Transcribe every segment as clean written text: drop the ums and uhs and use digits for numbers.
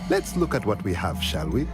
Let's look at what we have, shall we?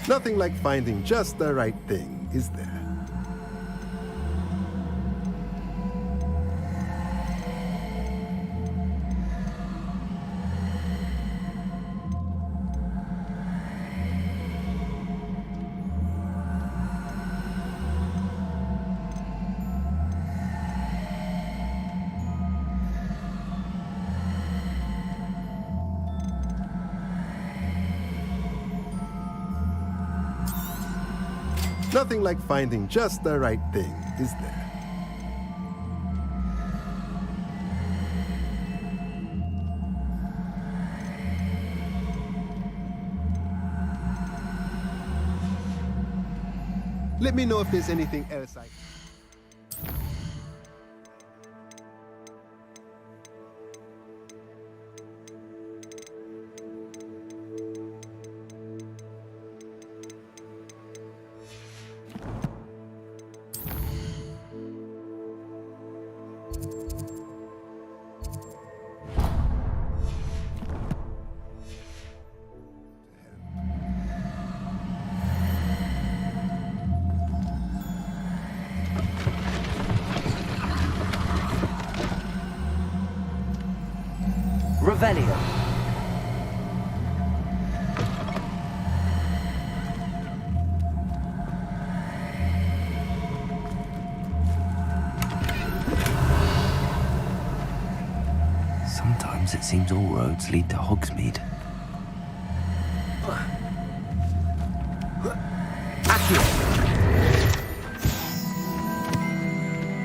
Nothing like finding just the right thing, is there? Nothing like finding just the right thing, is there? Let me know if there's anything else I... Revelio. Sometimes it seems all roads lead to Hogsmeade. Accio.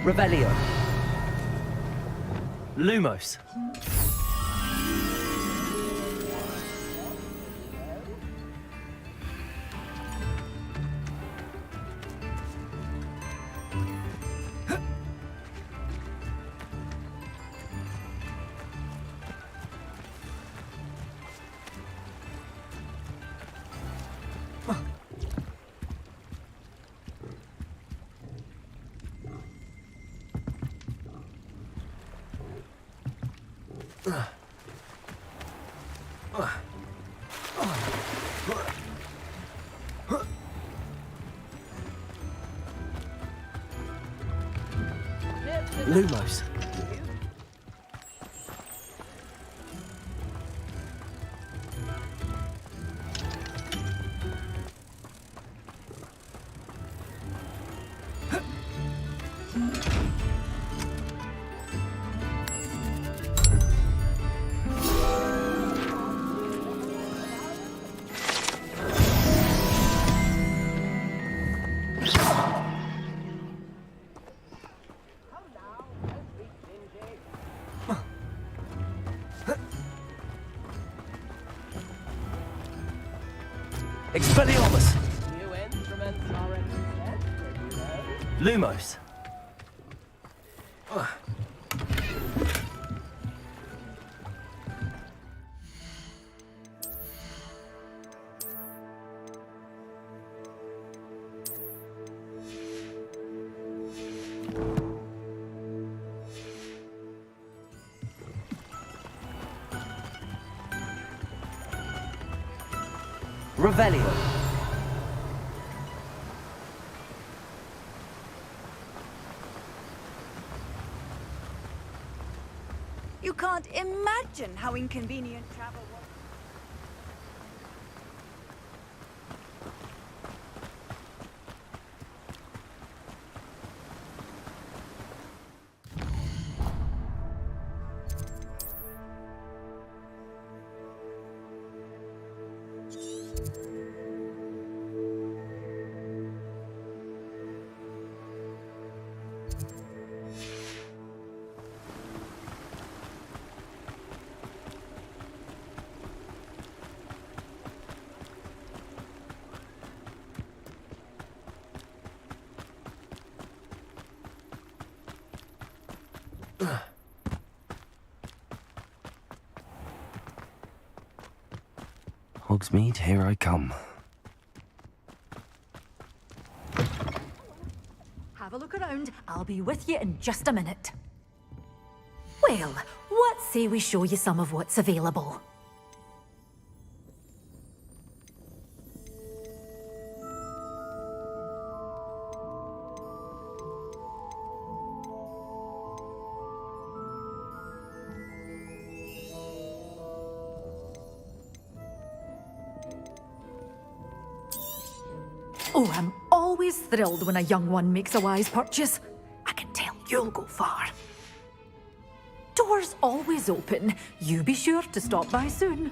Revelio. Lumos. Lumos. Expelliarmus! New instruments are in Lumos. Revelio. You can't imagine how inconvenient travel was. Hogsmeade, here I come. Have a look around. I'll be with you in just a minute. Well, what say we show you some of what's available? Oh, I'm always thrilled when a young one makes a wise purchase. I can tell you'll go far. Doors always open. You be sure to stop by soon.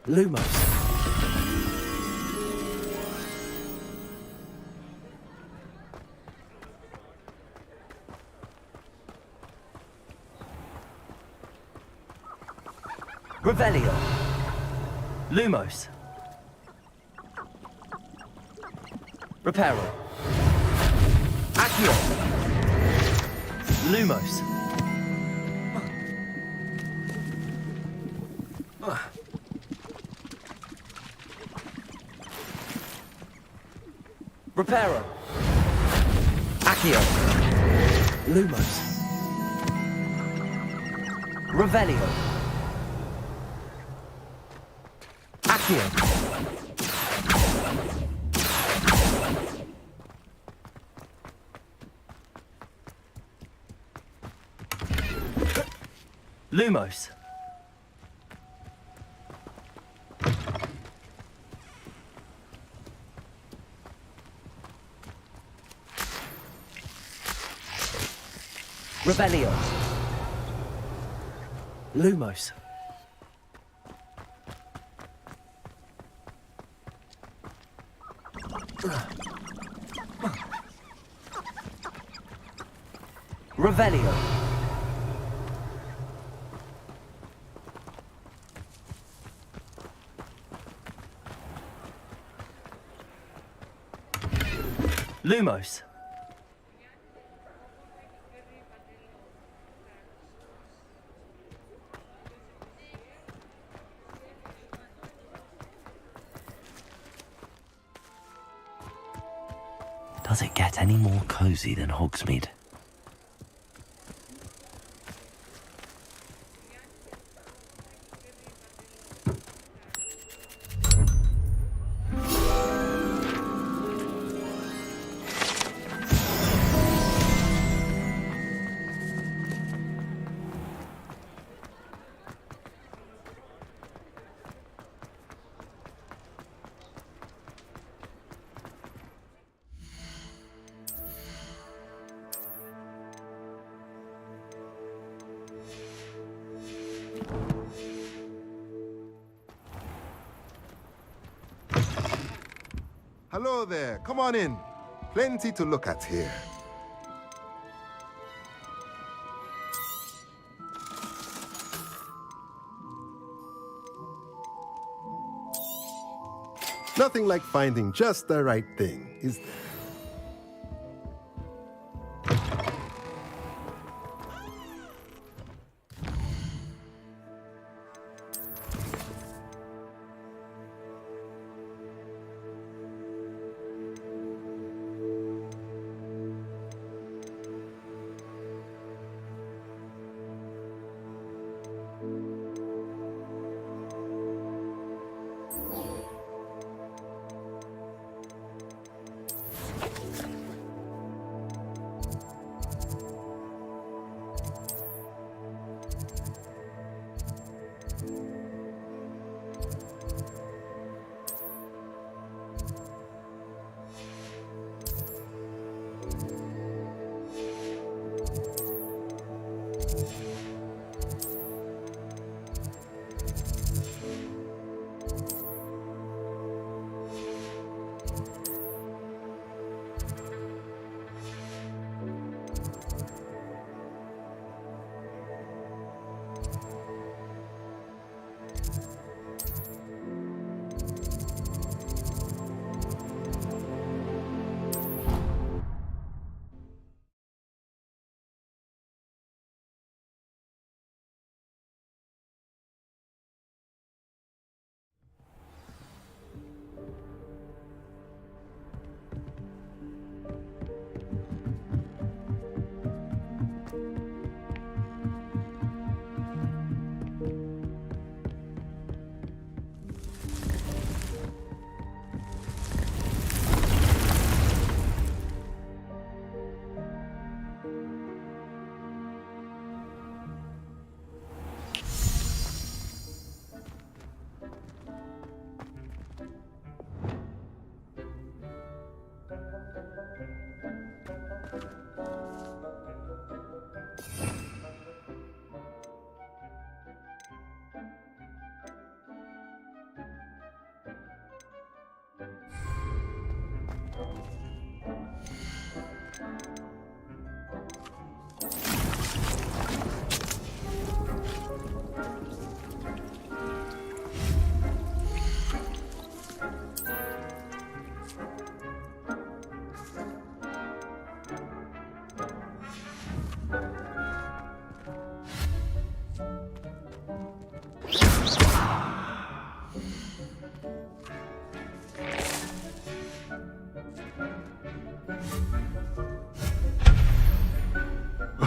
Lumos. Revelio. Lumos. Reparo. Accio. Lumos. Reparo. Accio. Lumos. Revelio. Accio. Lumos. Revelio. Lumos. Revelio. Lumos. Does it get any more cozy than Hogsmeade? Hello there, come on in. Plenty to look at here. Nothing like finding just the right thing, is there?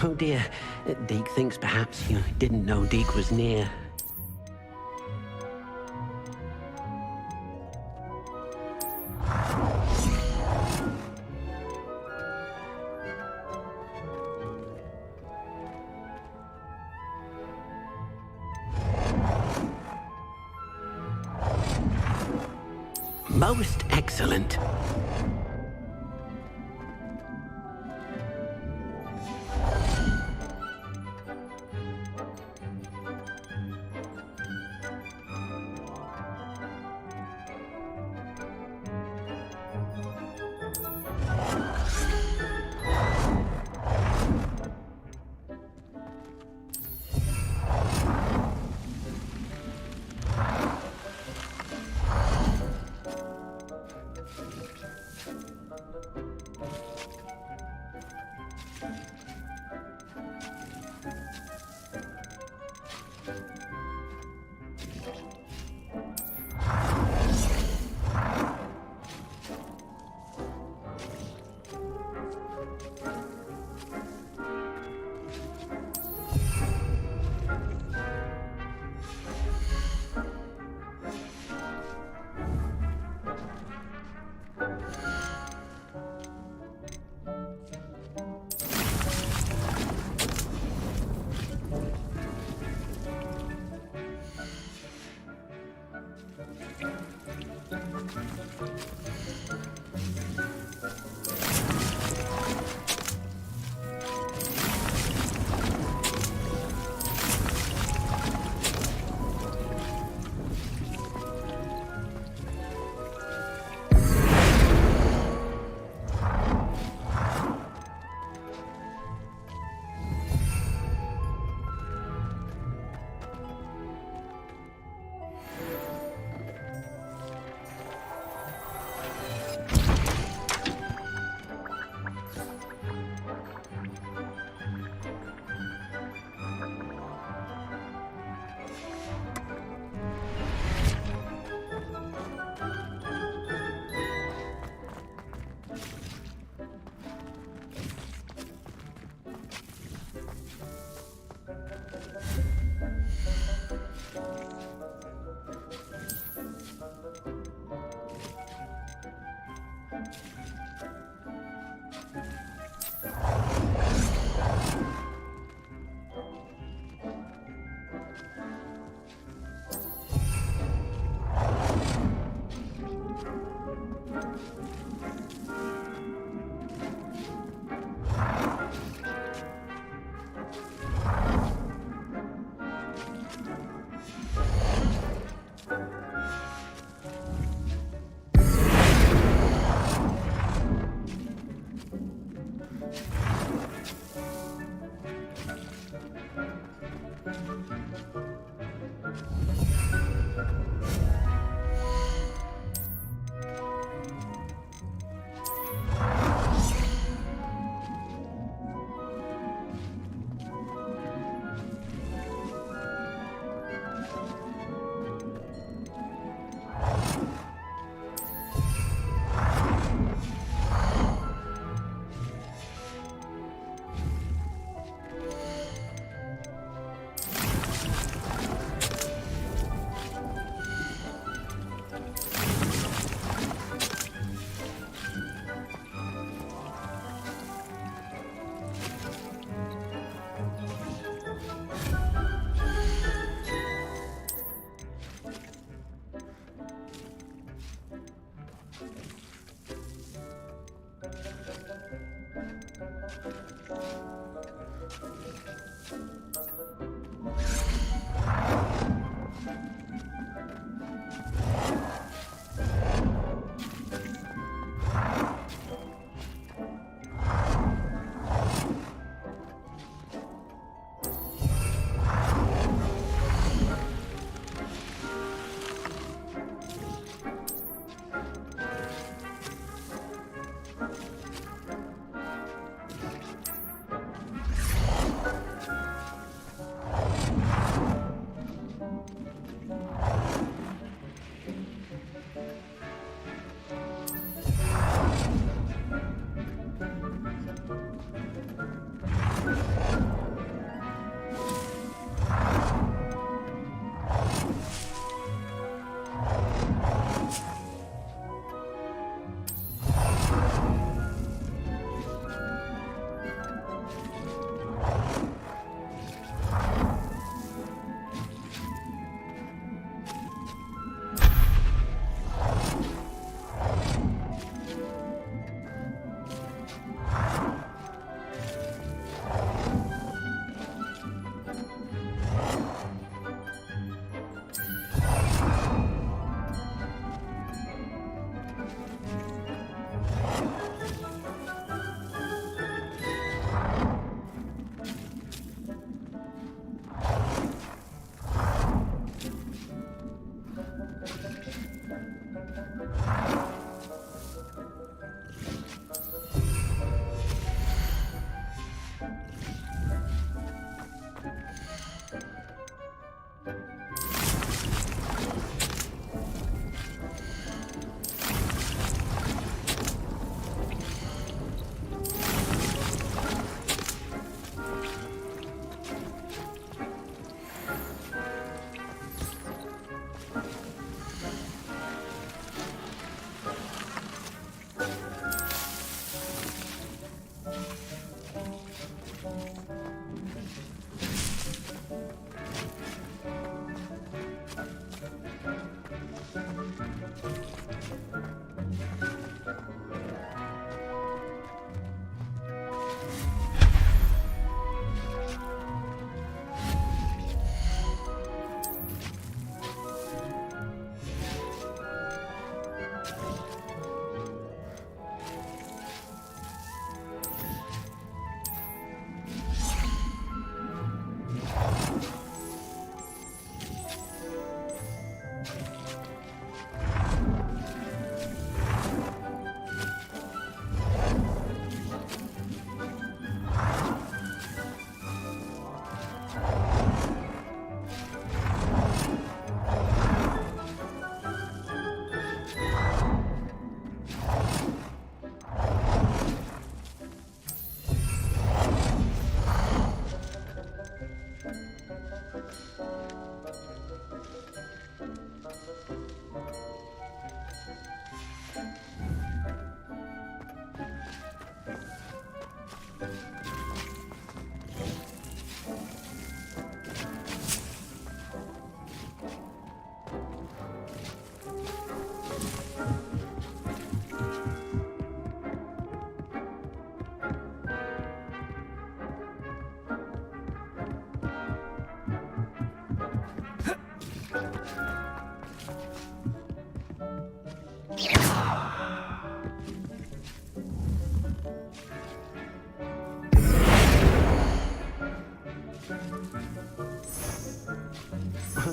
Oh dear, Deke thinks perhaps you didn't know Deke was near. Most excellent.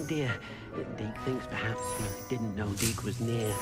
dear. Deke thinks perhaps he didn't know Deke was near.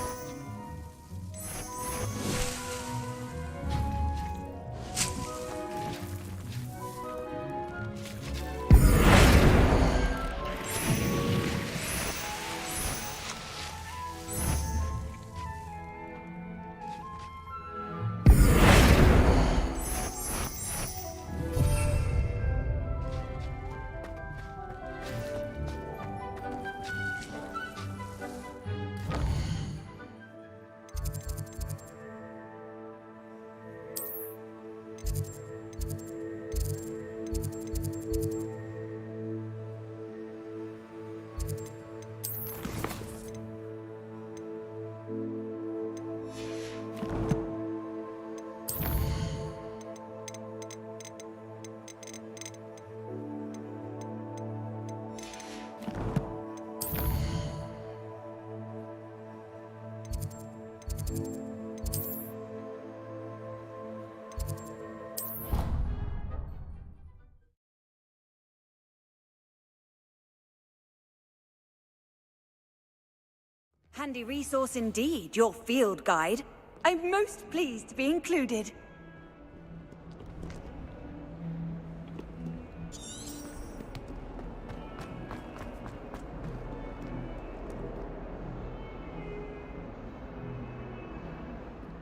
Handy resource indeed, your field guide. I'm most pleased to be included.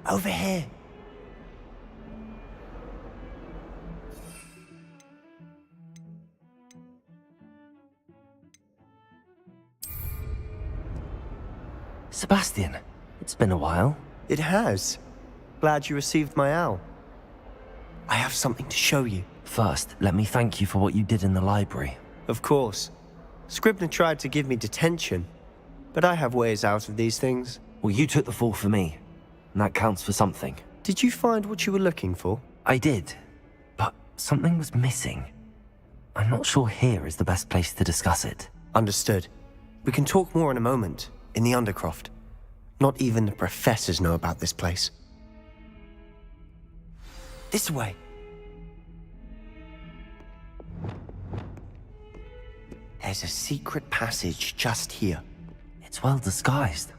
Over here. Sebastian, it's been a while. It has. Glad you received my owl. I have something to show you. First, let me thank you for what you did in the library. Of course. Scribner tried to give me detention, but I have ways out of these things. Well, you took the fall for me, and that counts for something. Did you find what you were looking for? I did, but something was missing. I'm not sure here is the best place to discuss it. Understood. We can talk more in a moment, in the Undercroft. Not even the professors know about this place. This way. There's a secret passage just here. It's well disguised.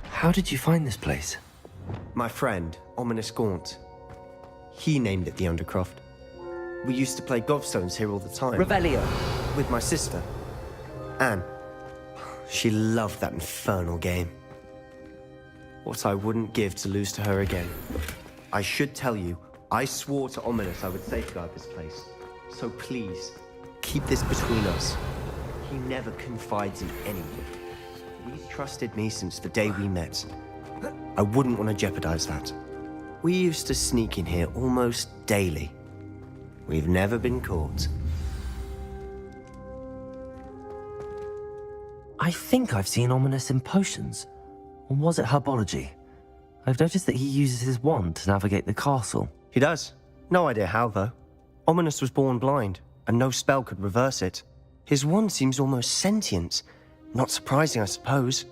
How did you find this place? My friend, Ominous Gaunt. He named it the Undercroft. We used to play gobstones here all the time. Revelio. With my sister, Anne. She loved that infernal game. What I wouldn't give to lose to her again. I should tell you, I swore to Ominous I would safeguard this place. So please, keep this between us. He never confides in anyone. He's trusted me since the day we met. I wouldn't want to jeopardize that. We used to sneak in here almost daily. We've never been caught. I think I've seen Ominous in potions. Or was it herbology? I've noticed that he uses his wand to navigate the castle. He does. No idea how, though. Ominous was born blind, and no spell could reverse it. His wand seems almost sentient. Not surprising, I suppose.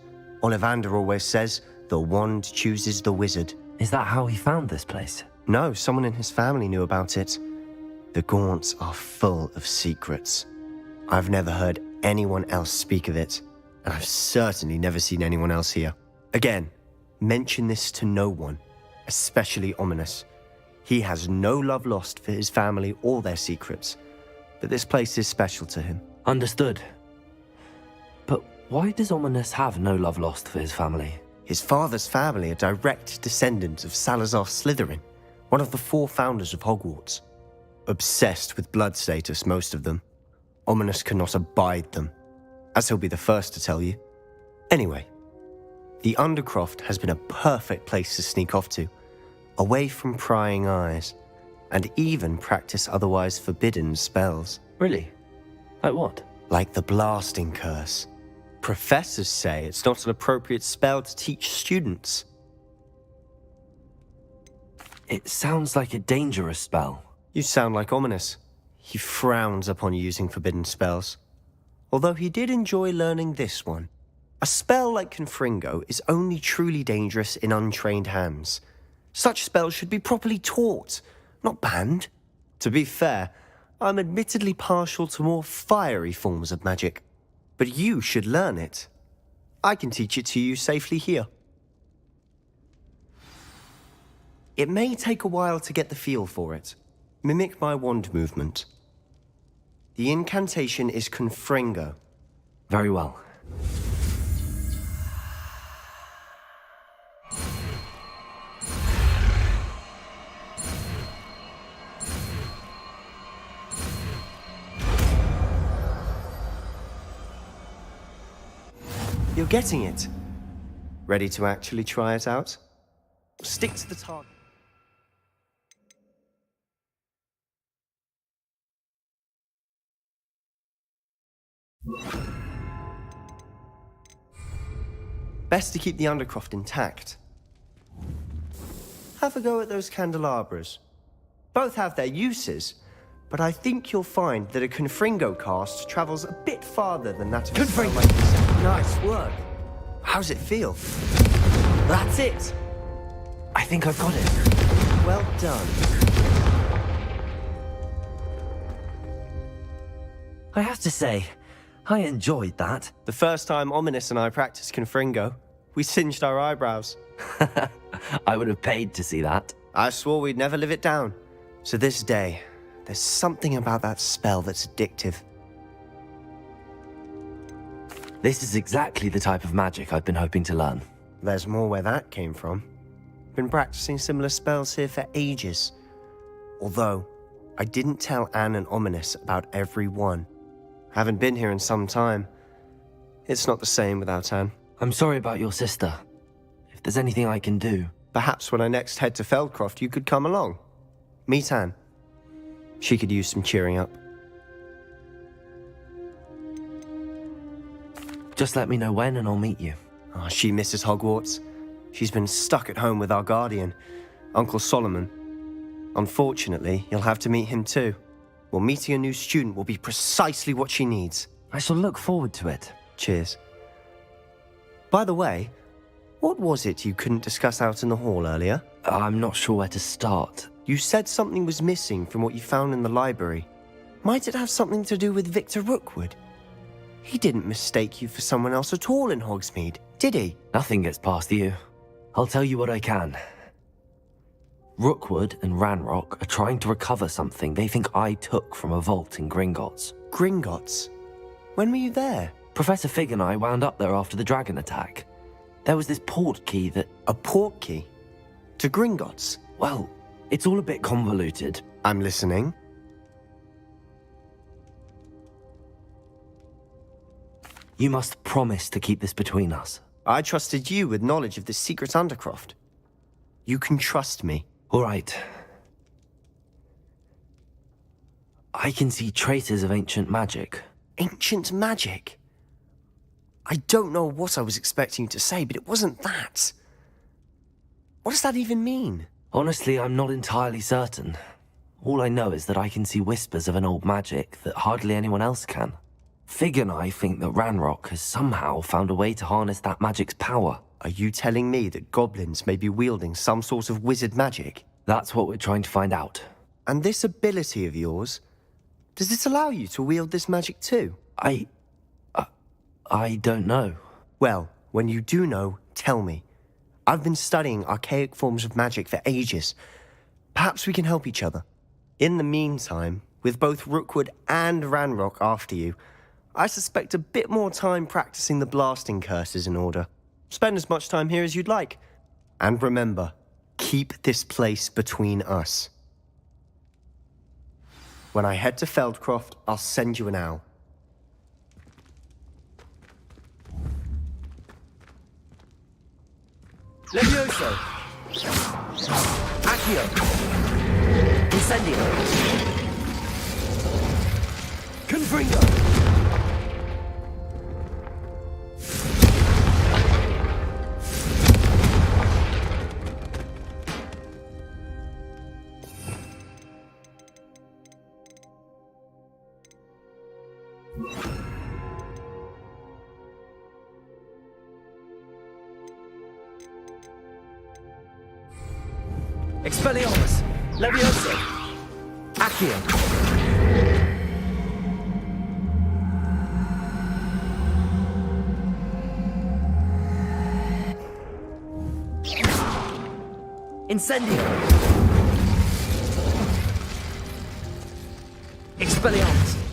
Ollivander always says, the wand chooses the wizard. Is that how he found this place? No, someone in his family knew about it. The Gaunts are full of secrets. I've never heard anyone else speak of it, and I've certainly never seen anyone else here. Again, mention this to no one, especially Ominous. He has no love lost for his family or their secrets, but this place is special to him. Understood. But why does Ominous have no love lost for his family? His father's family are direct descendants of Salazar Slytherin, one of the 4 founders of Hogwarts. Obsessed with blood status, most of them. Ominous cannot abide them, as he'll be the first to tell you. Anyway, the Undercroft has been a perfect place to sneak off to, away from prying eyes, and even practice otherwise forbidden spells. Really? Like what? Like the blasting curse. Professors say it's not an appropriate spell to teach students. It sounds like a dangerous spell. You sound like Ominous. He frowns upon using forbidden spells. Although he did enjoy learning this one. A spell like Confringo is only truly dangerous in untrained hands. Such spells should be properly taught, not banned. To be fair, I'm admittedly partial to more fiery forms of magic. But you should learn it. I can teach it to you safely here. It may take a while to get the feel for it. Mimic my wand movement. The incantation is Confringo. Very well. You're getting it. Ready to actually try it out? Stick to the target. Best to keep the Undercroft intact. Have a go at those candelabras. Both have their uses, but I think you'll find that a Confringo cast travels a bit farther than that of a spell like this. Nice work. How's it feel? That's it. I think I've got it. Well done. I have to say, I enjoyed that. The first time Ominous and I practiced Confringo, we singed our eyebrows. I would have paid to see that. I swore we'd never live it down. So this day, there's something about that spell that's addictive. This is exactly the type of magic I've been hoping to learn. There's more where that came from. Been practicing similar spells here for ages. Although, I didn't tell Anne and Ominous about every one. Haven't been here in some time. It's not the same without Anne. I'm sorry about your sister. If there's anything I can do... Perhaps when I next head to Feldcroft, you could come along. Meet Anne. She could use some cheering up. Just let me know when and I'll meet you. Oh, she misses Hogwarts. She's been stuck at home with our guardian, Uncle Solomon. Unfortunately, you'll have to meet him too. Well, meeting a new student will be precisely what she needs. I shall look forward to it. Cheers. By the way, what was it you couldn't discuss out in the hall earlier? I'm not sure where to start. You said something was missing from what you found in the library. Might it have something to do with Victor Rookwood? He didn't mistake you for someone else at all in Hogsmeade, did he? Nothing gets past you. I'll tell you what I can. Rookwood and Ranrock are trying to recover something they think I took from a vault in Gringotts. Gringotts? When were you there? Professor Fig and I wound up there after the dragon attack. There was this port key that... A port key? To Gringotts? Well, it's all a bit convoluted. I'm listening. You must promise to keep this between us. I trusted you with knowledge of the secret Undercroft. You can trust me. All right. I can see traces of ancient magic. Ancient magic? I don't know what I was expecting you to say, but it wasn't that. What does that even mean? Honestly, I'm not entirely certain. All I know is that I can see whispers of an old magic that hardly anyone else can. Fig and I think that Ranrock has somehow found a way to harness that magic's power. Are you telling me that goblins may be wielding some sort of wizard magic? That's what we're trying to find out. And this ability of yours, does it allow you to wield this magic too? I don't know. Well, when you do know, tell me. I've been studying archaic forms of magic for ages. Perhaps we can help each other. In the meantime, with both Rookwood and Ranrock after you, I suspect a bit more time practicing the blasting curse is in order. Spend as much time here as you'd like. And remember, keep this place between us. When I head to Feldcroft, I'll send you an owl. Levioso! Accio! Incendio! Confringo! Expelliarmus! Levioso! Accio! Incendio! Expelliarmus!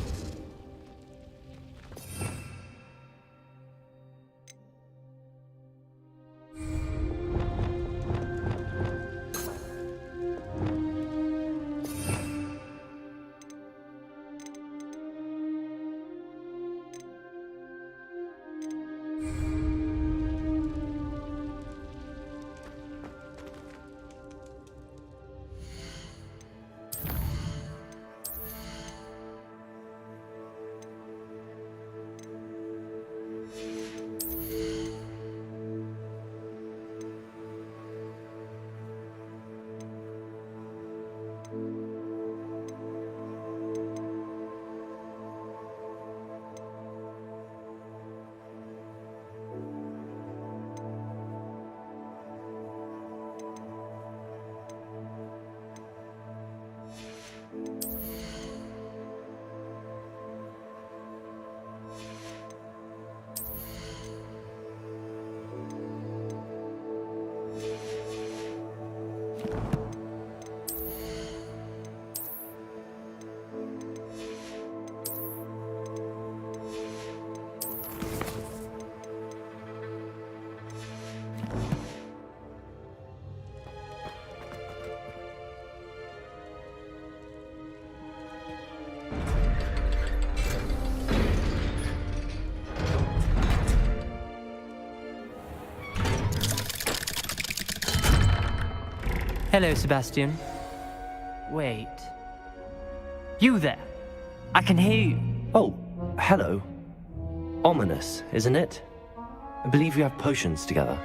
Hello, Sebastian. Wait. You there? I can hear you. Oh, hello. Ominous, isn't it? I believe you have potions together.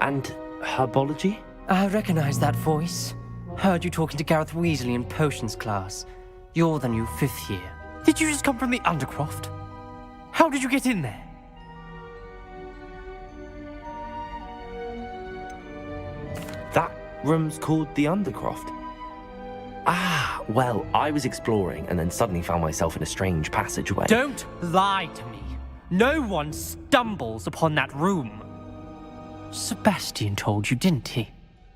And herbology? I recognize that voice. Heard you talking to Gareth Weasley in potions class. You're the new 5th year. Did you just come from the Undercroft? How did you get in there? That room's called the Undercroft. Ah, well, I was exploring and then suddenly found myself in a strange passageway. Don't lie to me. No one stumbles upon that room. Sebastian told you, didn't he?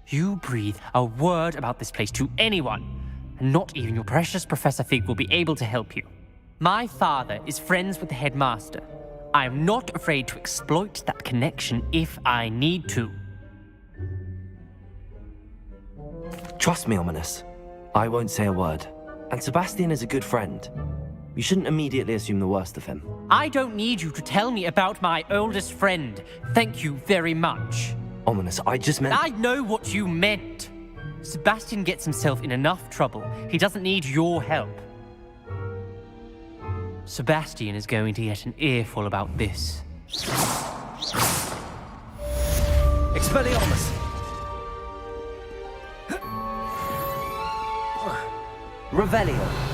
You breathe a word about this place to anyone, and not even your precious Professor Fig will be able to help you. My father is friends with the headmaster. I am not afraid to exploit that connection if I need to. Trust me, Ominous. I won't say a word. And Sebastian is a good friend. You shouldn't immediately assume the worst of him. I don't need you to tell me about my oldest friend. Thank you very much. Ominous, I just meant... I know what you meant. Sebastian gets himself in enough trouble. He doesn't need your help. Sebastian is going to get an earful about this. Expelliarmus! Revelio.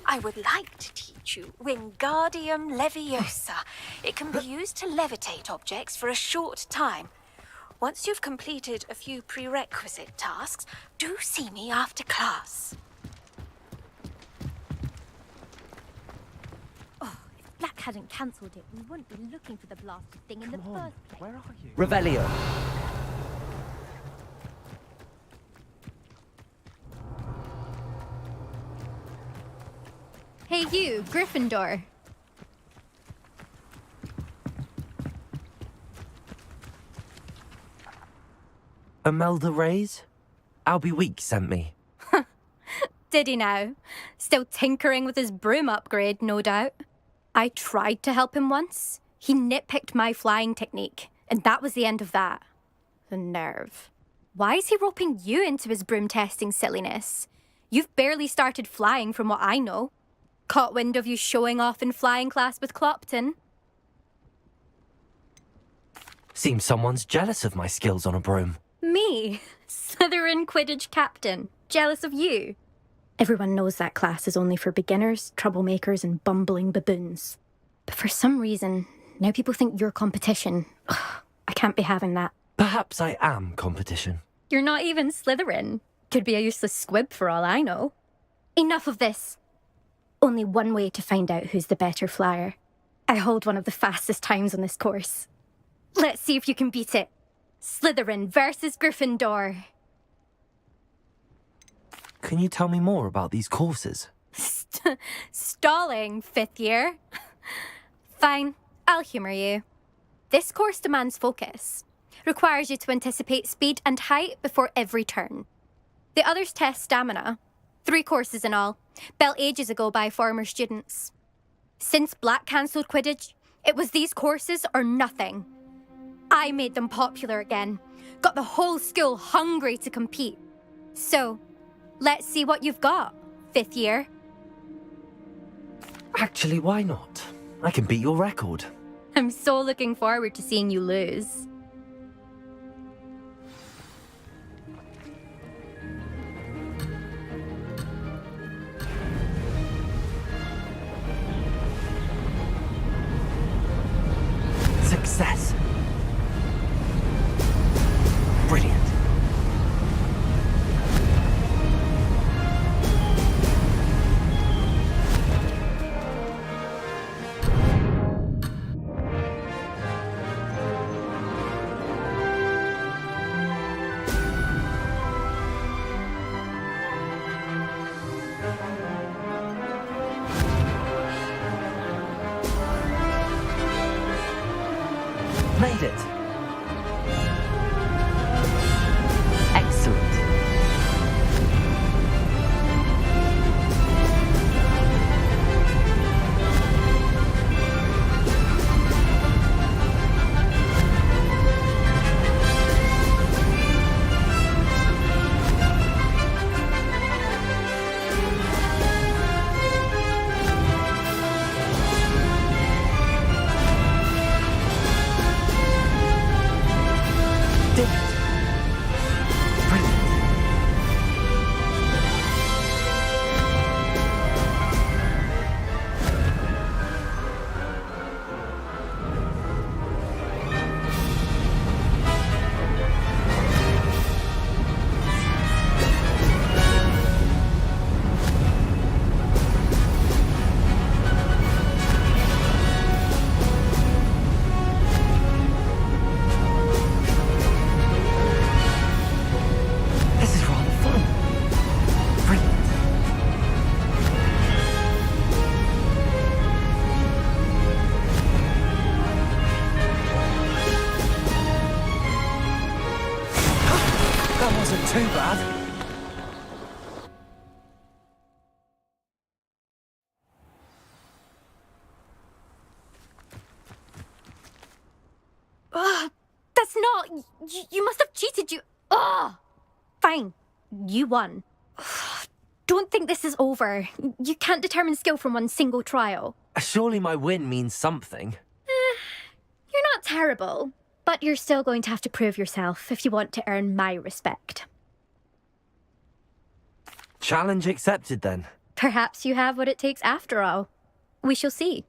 I would like to teach you Wingardium Leviosa. It can be used to levitate objects for a short time. Once you've completed a few prerequisite tasks, do see me after class. Oh, if Black hadn't cancelled it, we wouldn't be looking for the blasted thing in the first place. Where are you? Revelio. Hey you, Gryffindor. Imelda Reyes? Albie Week sent me. Did he now? Still tinkering with his broom upgrade, no doubt. I tried to help him once. He nitpicked my flying technique, and that was the end of that. The nerve. Why is he roping you into his broom testing silliness? You've barely started flying from what I know. Caught wind of you showing off in flying class with Clopton. Seems someone's jealous of my skills on a broom. Me? Slytherin Quidditch captain. Jealous of you? Everyone knows that class is only for beginners, troublemakers, and bumbling baboons. But for some reason, now people think you're competition. Ugh, I can't be having that. Perhaps I am competition. You're not even Slytherin. Could be a useless squib for all I know. Enough of this. Only one way to find out who's the better flyer. I hold one of the fastest times on this course. Let's see if you can beat it. Slytherin versus Gryffindor. Can you tell me more about these courses? Stalling, 5th year. Fine, I'll humour you. This course demands focus. Requires you to anticipate speed and height before every turn. The others test stamina. 3 courses in all, built ages ago by former students. Since Black cancelled Quidditch, it was these courses or nothing. I made them popular again. Got the whole school hungry to compete. So, let's see what you've got, 5th year. Actually, why not? I can beat your record. I'm so looking forward to seeing you lose. Success. Brilliant. Made it. Excellent. Did it. Brilliant. This is rather fun. Brilliant. That wasn't too bad. Ugh, that's not... You must have cheated, you... Ugh! Fine, you won. Don't think this is over. You can't determine skill from one single trial. Surely my win means something. You're not terrible, but you're still going to have to prove yourself if you want to earn my respect. Challenge accepted then. Perhaps you have what it takes after all. We shall see.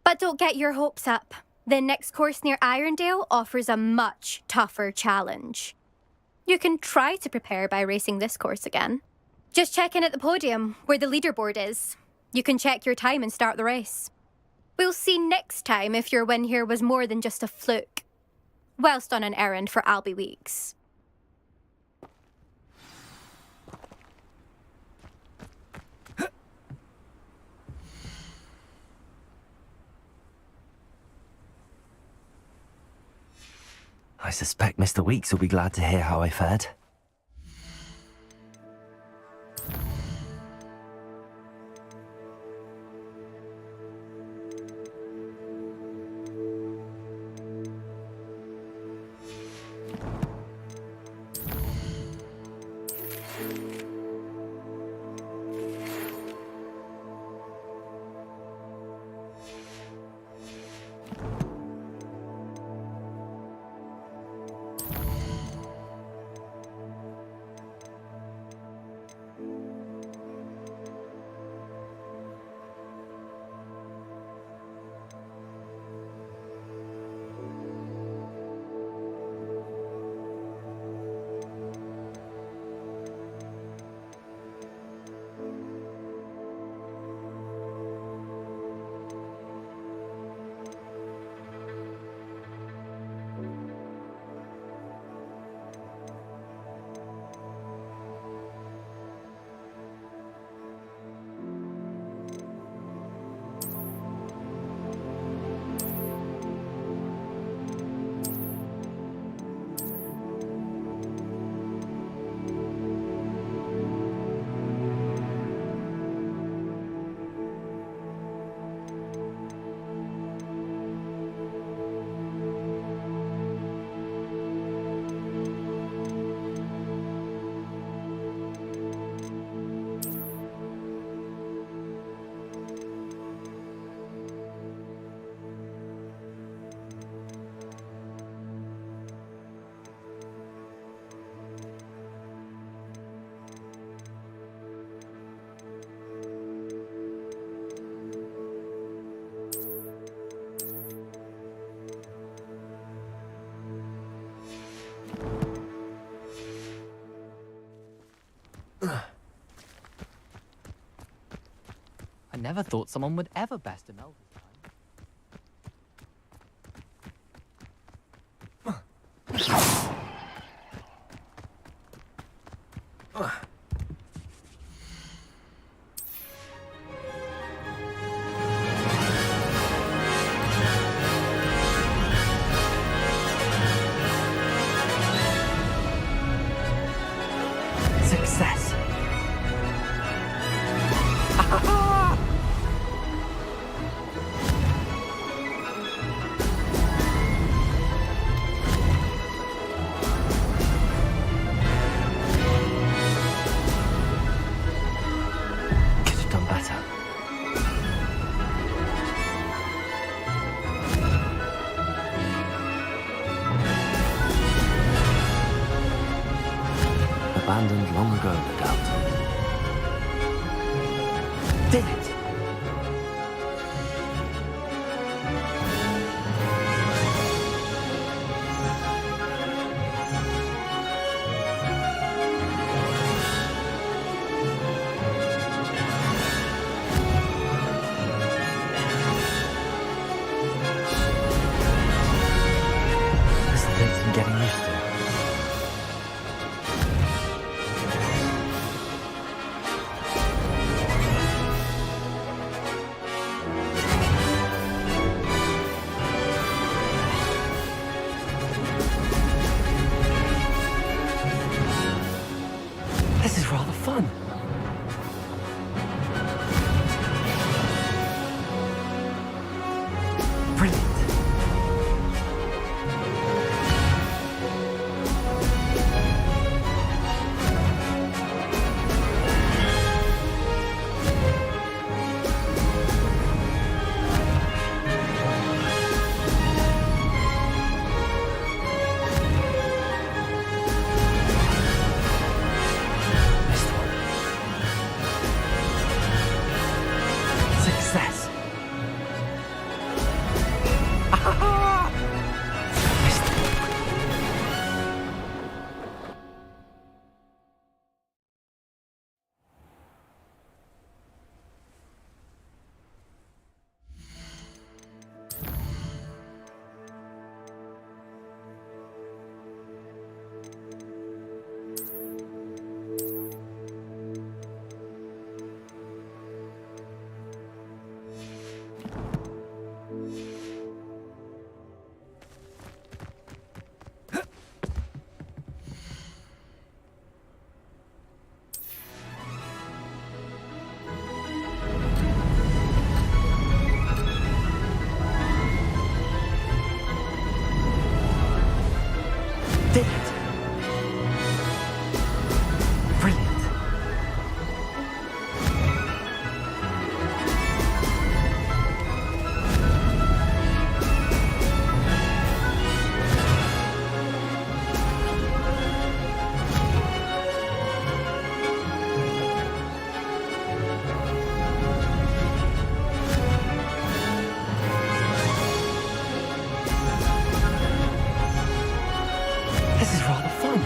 But don't get your hopes up. The next course near Irondale offers a much tougher challenge. You can try to prepare by racing this course again. Just check in at the podium, where the leaderboard is. You can check your time and start the race. We'll see next time if your win here was more than just a fluke. Whilst on an errand for Albie Weeks. I suspect Mr. Weeks will be glad to hear how I fared. I never thought someone would ever best an elder's Success! Could have done better. Abandoned long ago, no doubt. Did it! This takes some getting used to. This is rather fun. Brilliant. Did it? Brilliant. This is rather fun.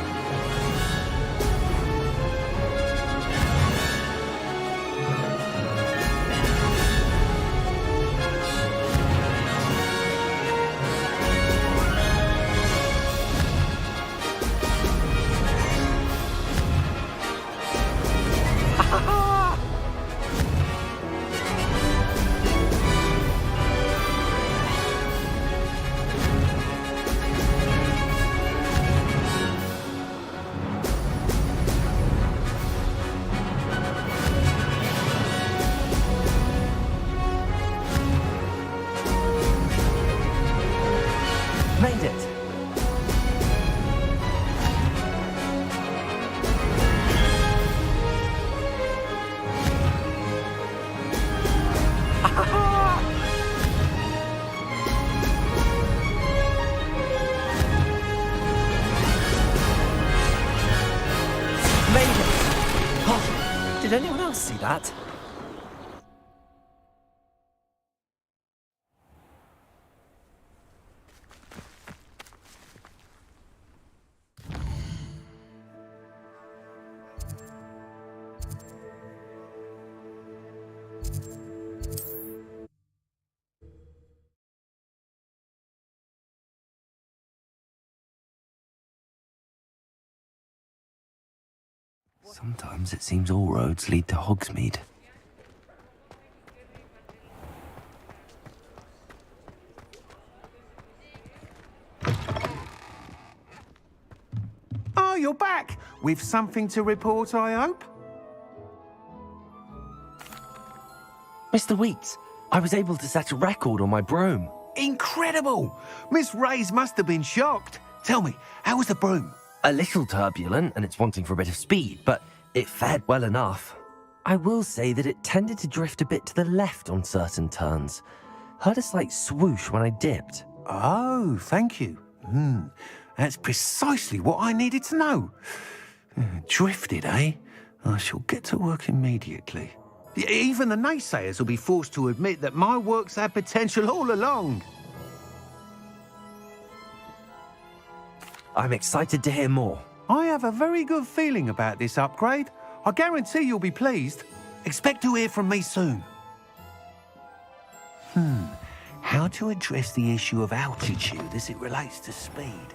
Made it. Made it. Oh, did anyone else see that? Sometimes it seems all roads lead to Hogsmeade. Oh, you're back! With something to report, I hope? Mr. Weeks, I was able to set a record on my broom. Incredible! Miss Reyes must have been shocked. Tell me, how was the broom? A little turbulent, and it's wanting for a bit of speed, but it fared well enough. I will say that it tended to drift a bit to the left on certain turns. Heard a slight swoosh when I dipped. Oh, thank you. That's precisely what I needed to know. Drifted, eh? I shall get to work immediately. Even the naysayers will be forced to admit that my work's had potential all along. I'm excited to hear more. I have a very good feeling about this upgrade. I guarantee you'll be pleased. Expect to hear from me soon. How to address the issue of altitude as it relates to speed?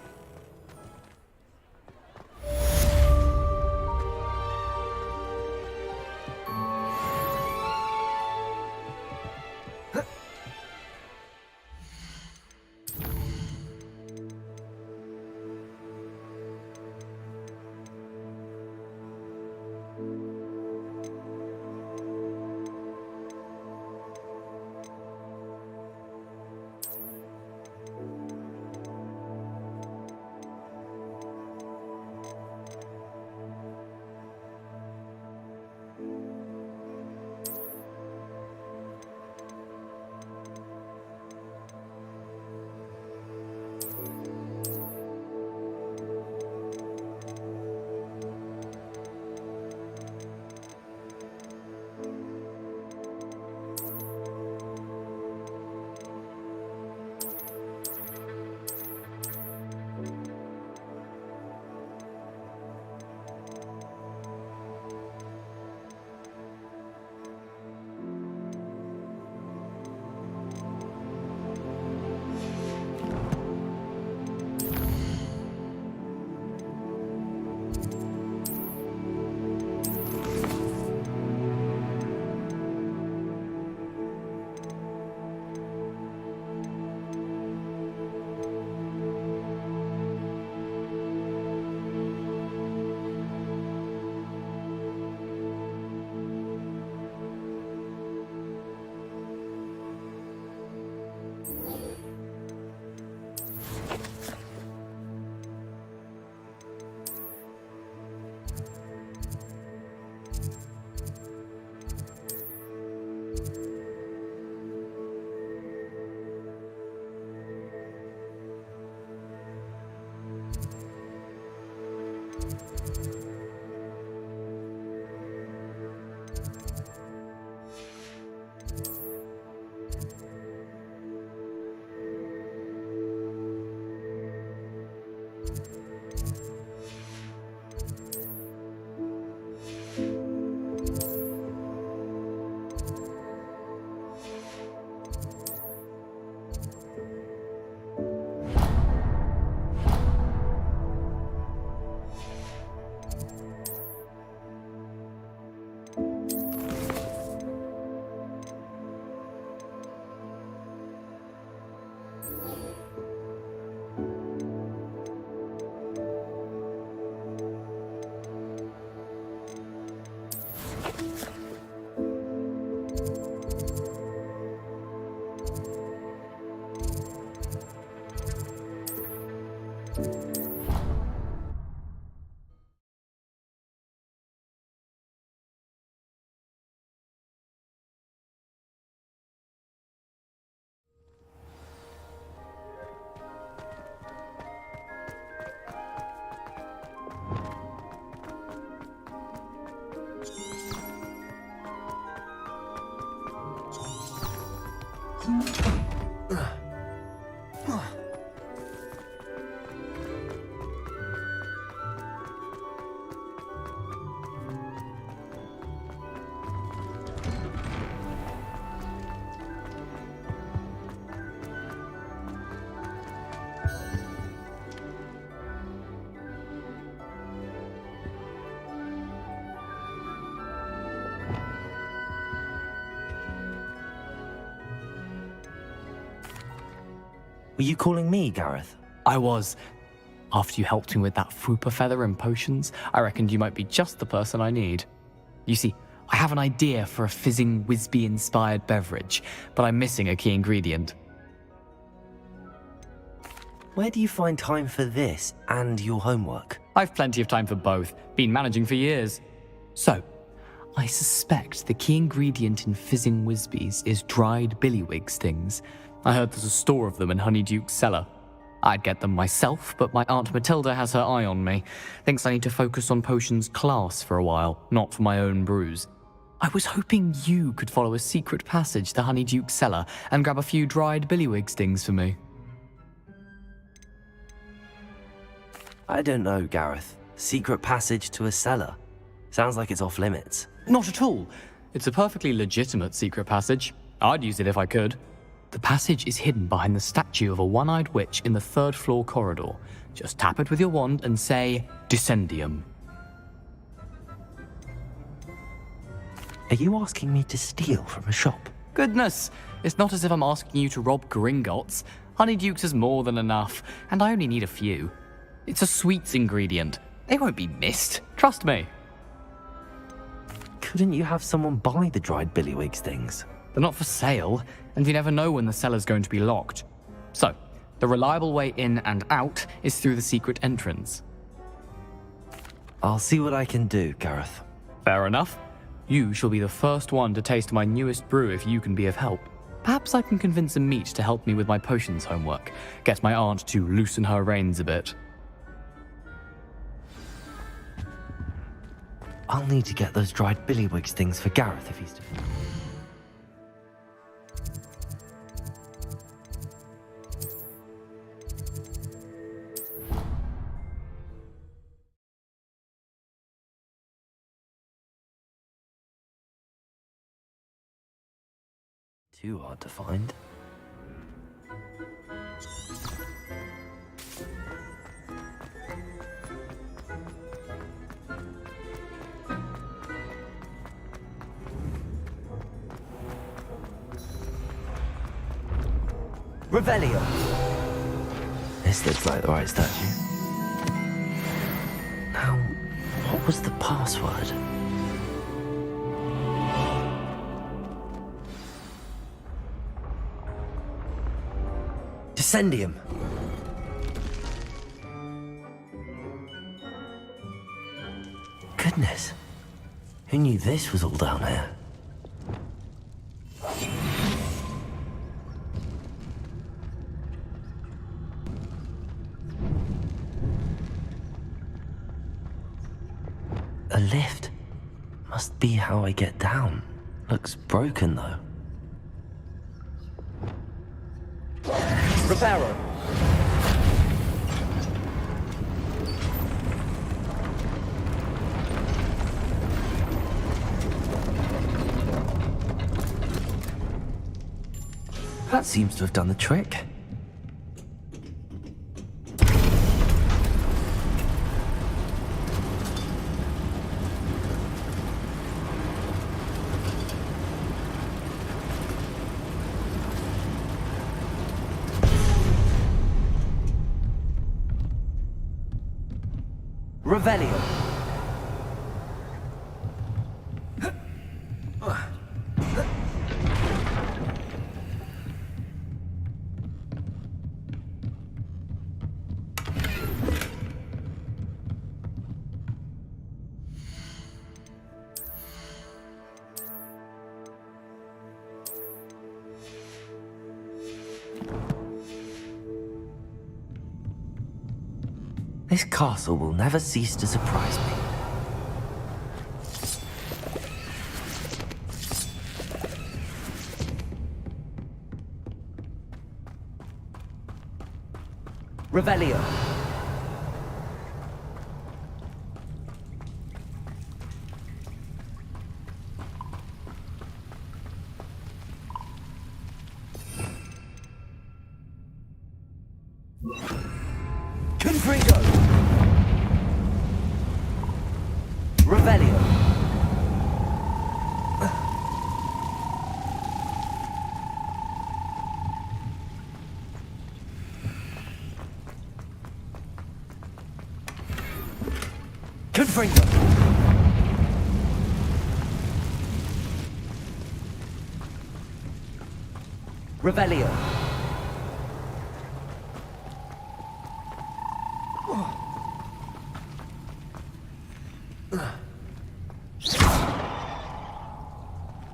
Were you calling me, Gareth? I was. After you helped me with that fupa feather and potions, I reckoned you might be just the person I need. You see, I have an idea for a fizzing Whizbee-inspired beverage, but I'm missing a key ingredient. Where do you find time for this and your homework? I've plenty of time for both. Been managing for years. So, I suspect the key ingredient in fizzing Whizbees is dried billywig stings. I heard there's a store of them in Honeyduke's cellar. I'd get them myself, but my Aunt Matilda has her eye on me. Thinks I need to focus on potions class for a while, not for my own brews. I was hoping you could follow a secret passage to Honeyduke's cellar and grab a few dried billywig stings for me. I don't know, Gareth. Secret passage to a cellar. Sounds like it's off limits. Not at all. It's a perfectly legitimate secret passage. I'd use it if I could. The passage is hidden behind the statue of a one-eyed witch in the third-floor corridor. Just tap it with your wand and say, Descendium. Are you asking me to steal from a shop? Goodness, it's not as if I'm asking you to rob Gringotts. Honeyduke's is more than enough, and I only need a few. It's a sweets ingredient. They won't be missed. Trust me. Couldn't you have someone buy the dried billywig stings? They're not for sale, and you never know when the cellar's going to be locked. So, the reliable way in and out is through the secret entrance. I'll see what I can do, Gareth. Fair enough. You shall be the first one to taste my newest brew if you can be of help. Perhaps I can convince a meat to help me with my potions homework. Get my aunt to loosen her reins a bit. I'll need to get those dried billywig stings for Gareth if he's to... Too hard to find. Revelio. This looks like the right statue. Now, what was the password? Descendium. Goodness. Who knew this was all down here? A lift. Must be how I get down. Looks broken though. Reparo. That seems to have done the trick. Revelio. This castle will never cease to surprise me. Revelio. Confrigo. Revelio. Confringo. Revelio.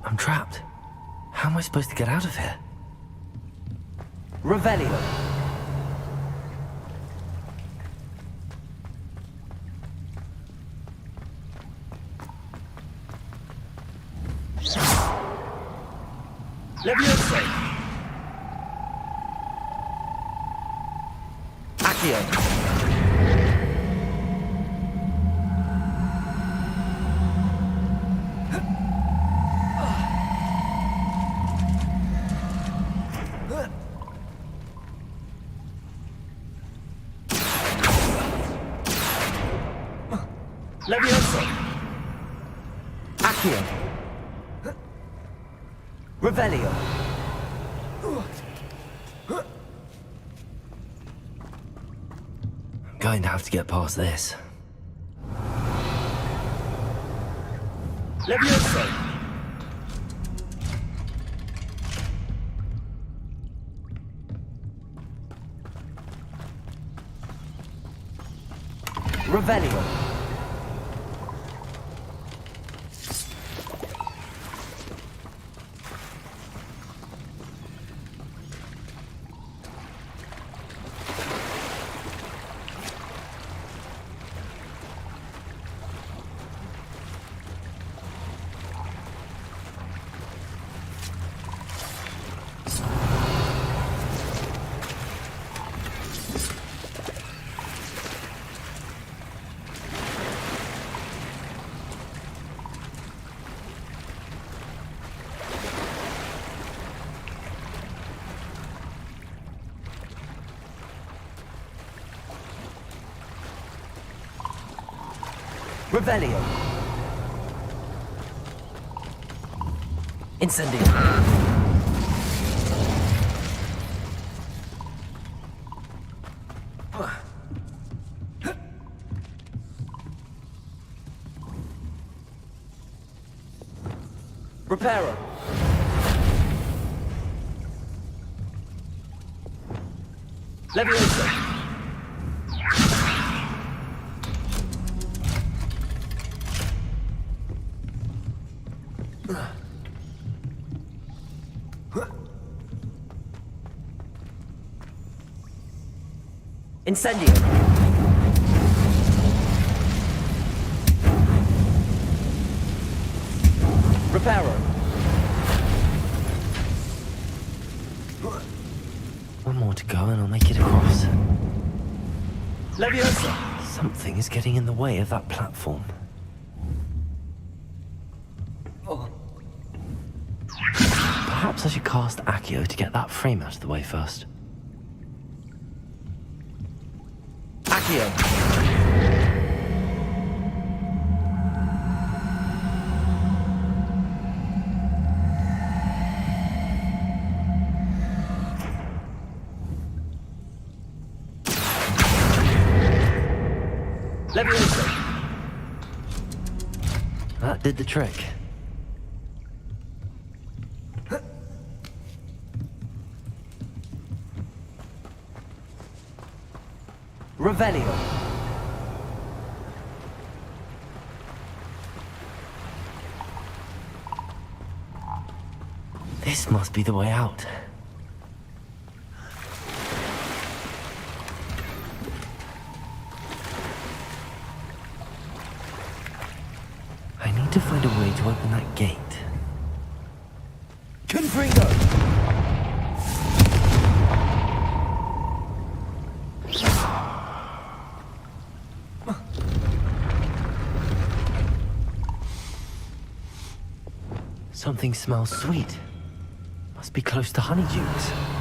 I'm trapped. How am I supposed to get out of here? Revelio. Leviosa. Accio. Leviosa. Accio. Revelio. I'm going to have to get past this. Leviosa. Revelio. Revelio. Incendio. Reparo. Leviosa. Incendio. Reparo. One more to go and I'll make it across. Leviosa. Something is getting in the way of that platform. Perhaps I should cast Accio to get that frame out of the way first. Accio. Leviosa. That did the trick. Revelio. This must be the way out. to find a way to open that gate. Confringo! Something smells sweet. Must be close to honeydews.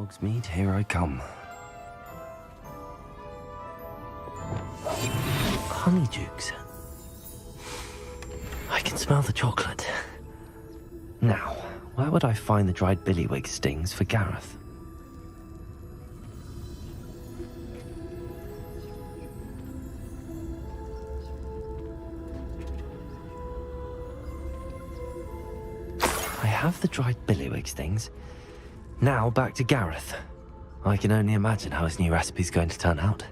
Hogsmeade, here I come. Honeydukes. I can smell the chocolate. Now, where would I find the dried billywig stings for Gareth? I have the dried billywig stings. Now back to Gareth. I can only imagine how his new recipe's going to turn out.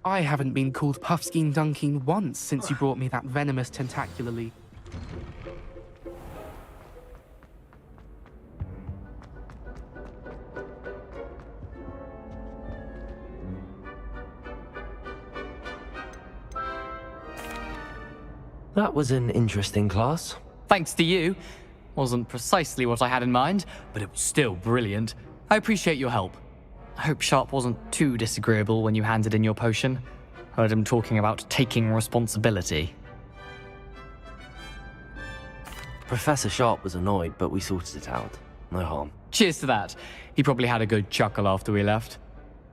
I haven't been called Puffskein Dunking once since you brought me that venomous tentacularly. That was an interesting class. Thanks to you. Wasn't precisely what I had in mind, but it was still brilliant. I appreciate your help. I hope Sharp wasn't too disagreeable when you handed in your potion. Heard him talking about taking responsibility. Professor Sharp was annoyed, but we sorted it out. No harm. Cheers to that. He probably had a good chuckle after we left.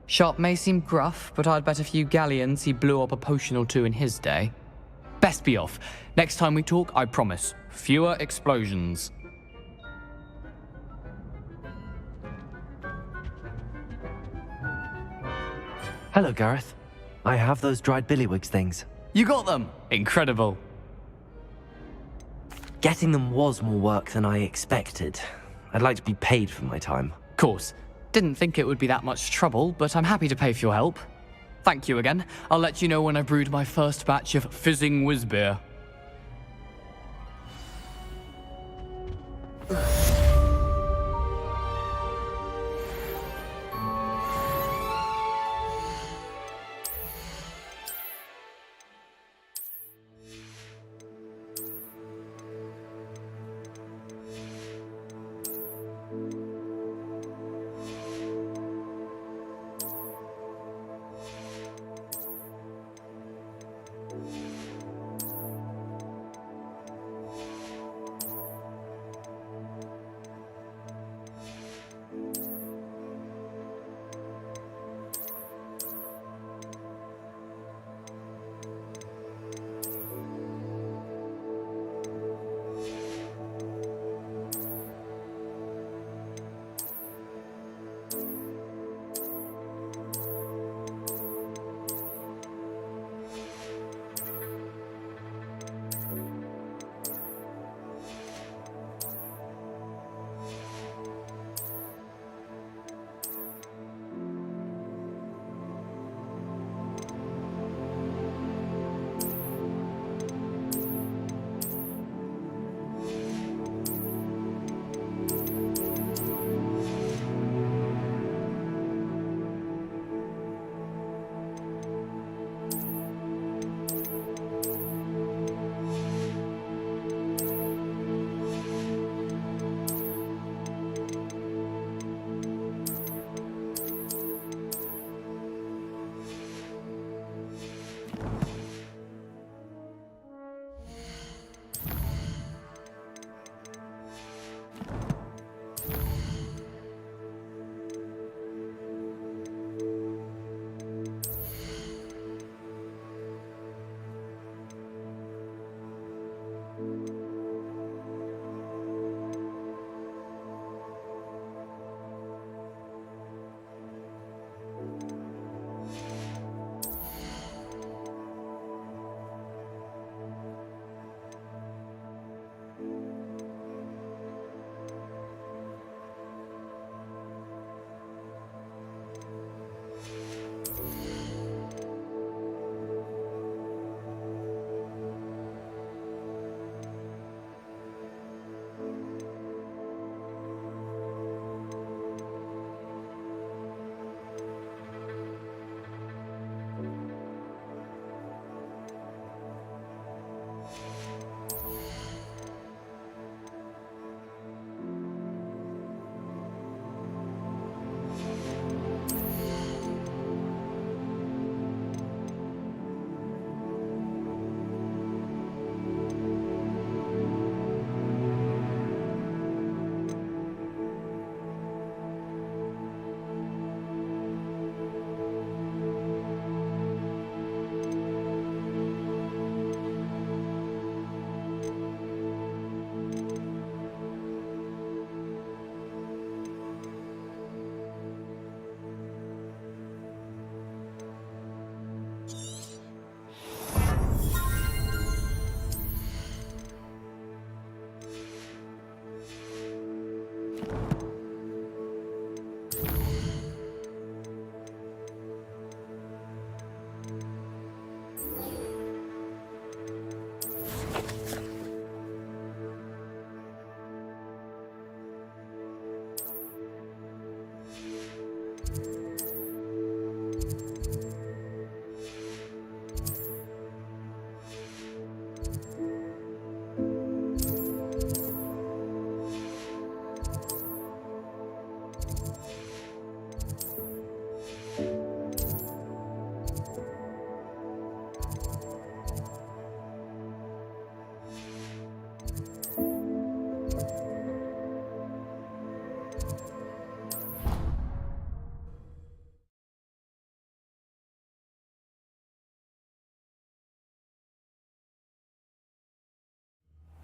Sharp may seem gruff, but I'd bet a few galleons he blew up a potion or two in his day. Best be off. Next time we talk, I promise, fewer explosions. Hello, Gareth. I have those dried billywigs things. You got them! Incredible. Getting them was more work than I expected. I'd like to be paid for my time. Course. Didn't think it would be that much trouble, but I'm happy to pay for your help. Thank you again. I'll let you know when I brewed my first batch of fizzing whizbeer.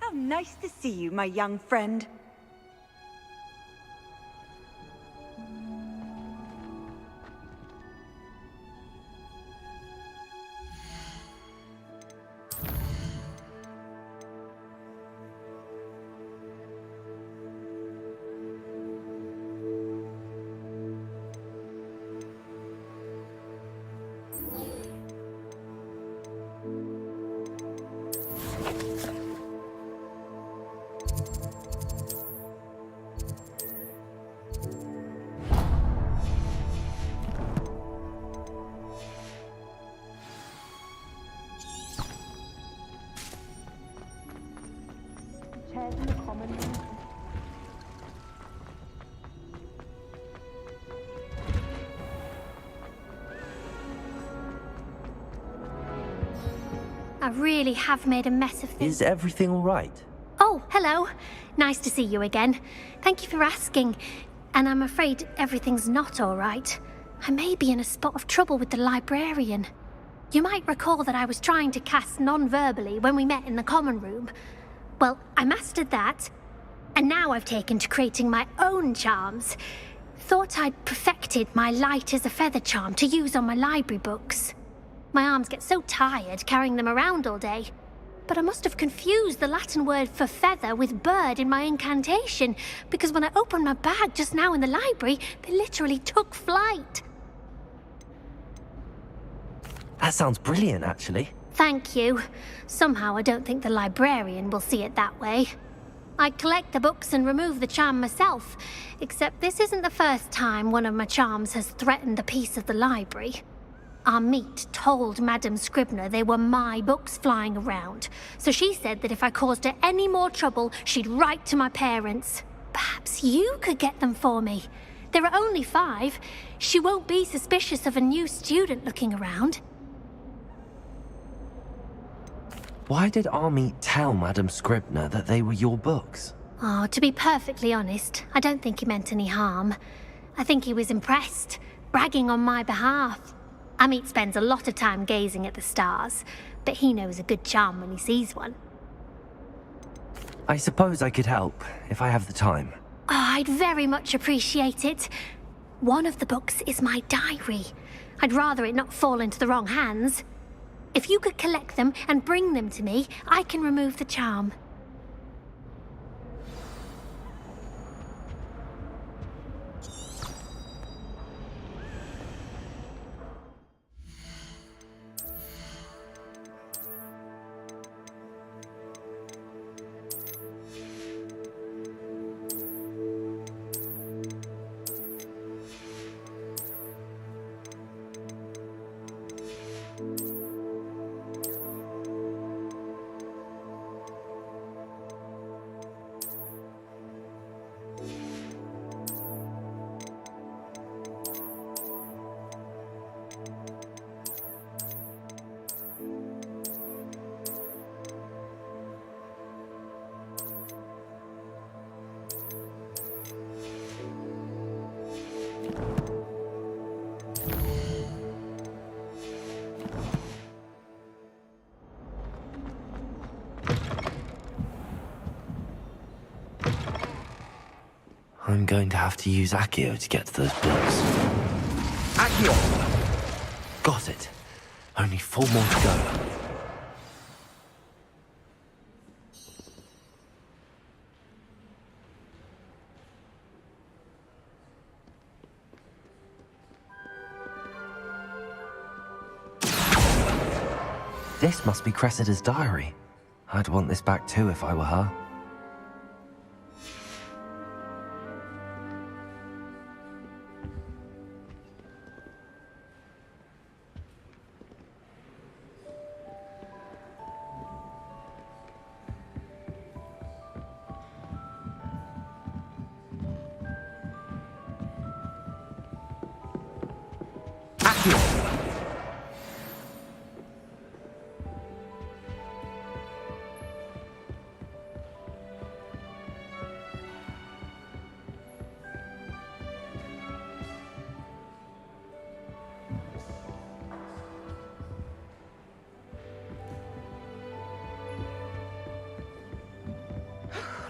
How nice to see you, my young friend. Chairs in the common room. I really have made a mess of things. Is everything all right? Oh, hello. Nice to see you again. Thank you for asking. And I'm afraid everything's not all right. I may be in a spot of trouble with the librarian. You might recall that I was trying to cast non-verbally when we met in the common room. Well, I mastered that, and now I've taken to creating my own charms. Thought I'd perfected my light as a feather charm to use on my library books. My arms get so tired carrying them around all day. But I must have confused the Latin word for feather with bird in my incantation, because when I opened my bag just now in the library, they literally took flight. That sounds brilliant, actually. Thank you. Somehow I don't think the librarian will see it that way. I collect the books and remove the charm myself, except this isn't the first time one of my charms has threatened the peace of the library. Our meet told Madame Scribner they were my books flying around, so she said that if I caused her any more trouble, she'd write to my parents. Perhaps you could get them for me. There are only 5. She won't be suspicious of a new student looking around. Why did Army tell Madame Scribner that they were your books? Oh, to be perfectly honest, I don't think he meant any harm. I think he was impressed, bragging on my behalf. Amit spends a lot of time gazing at the stars, but he knows a good charm when he sees one. I suppose I could help, if I have the time. Oh, I'd very much appreciate it. One of the books is my diary. I'd rather it not fall into the wrong hands. If you could collect them and bring them to me, I can remove the charm. I'm going to have to use Accio to get to those books. Accio! Got it. Only 4 more to go. This must be Cressida's diary. I'd want this back too if I were her.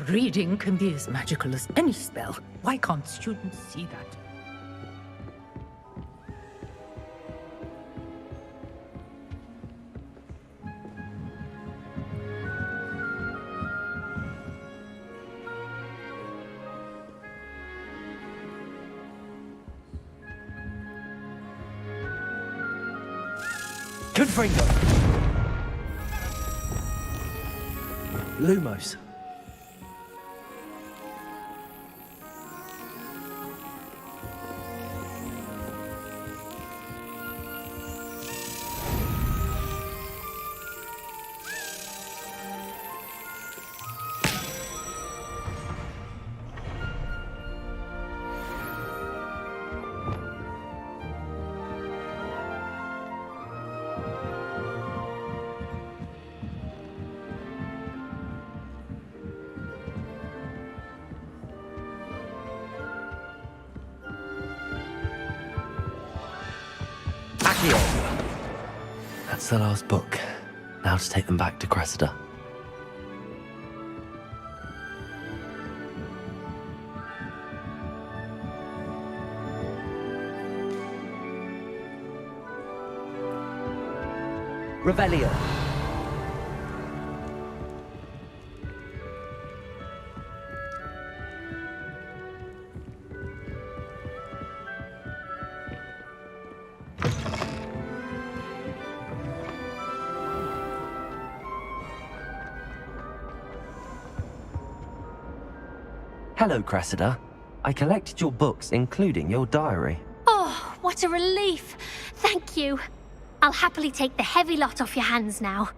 Reading can be as magical as any spell. Why can't students see that? Confringo! Lumos. That's the last book. Now to take them back to Cressida. Revelio. Hello, Cressida. I collected your books, including your diary. Oh, what a relief. Thank you. I'll happily take the heavy lot off your hands now.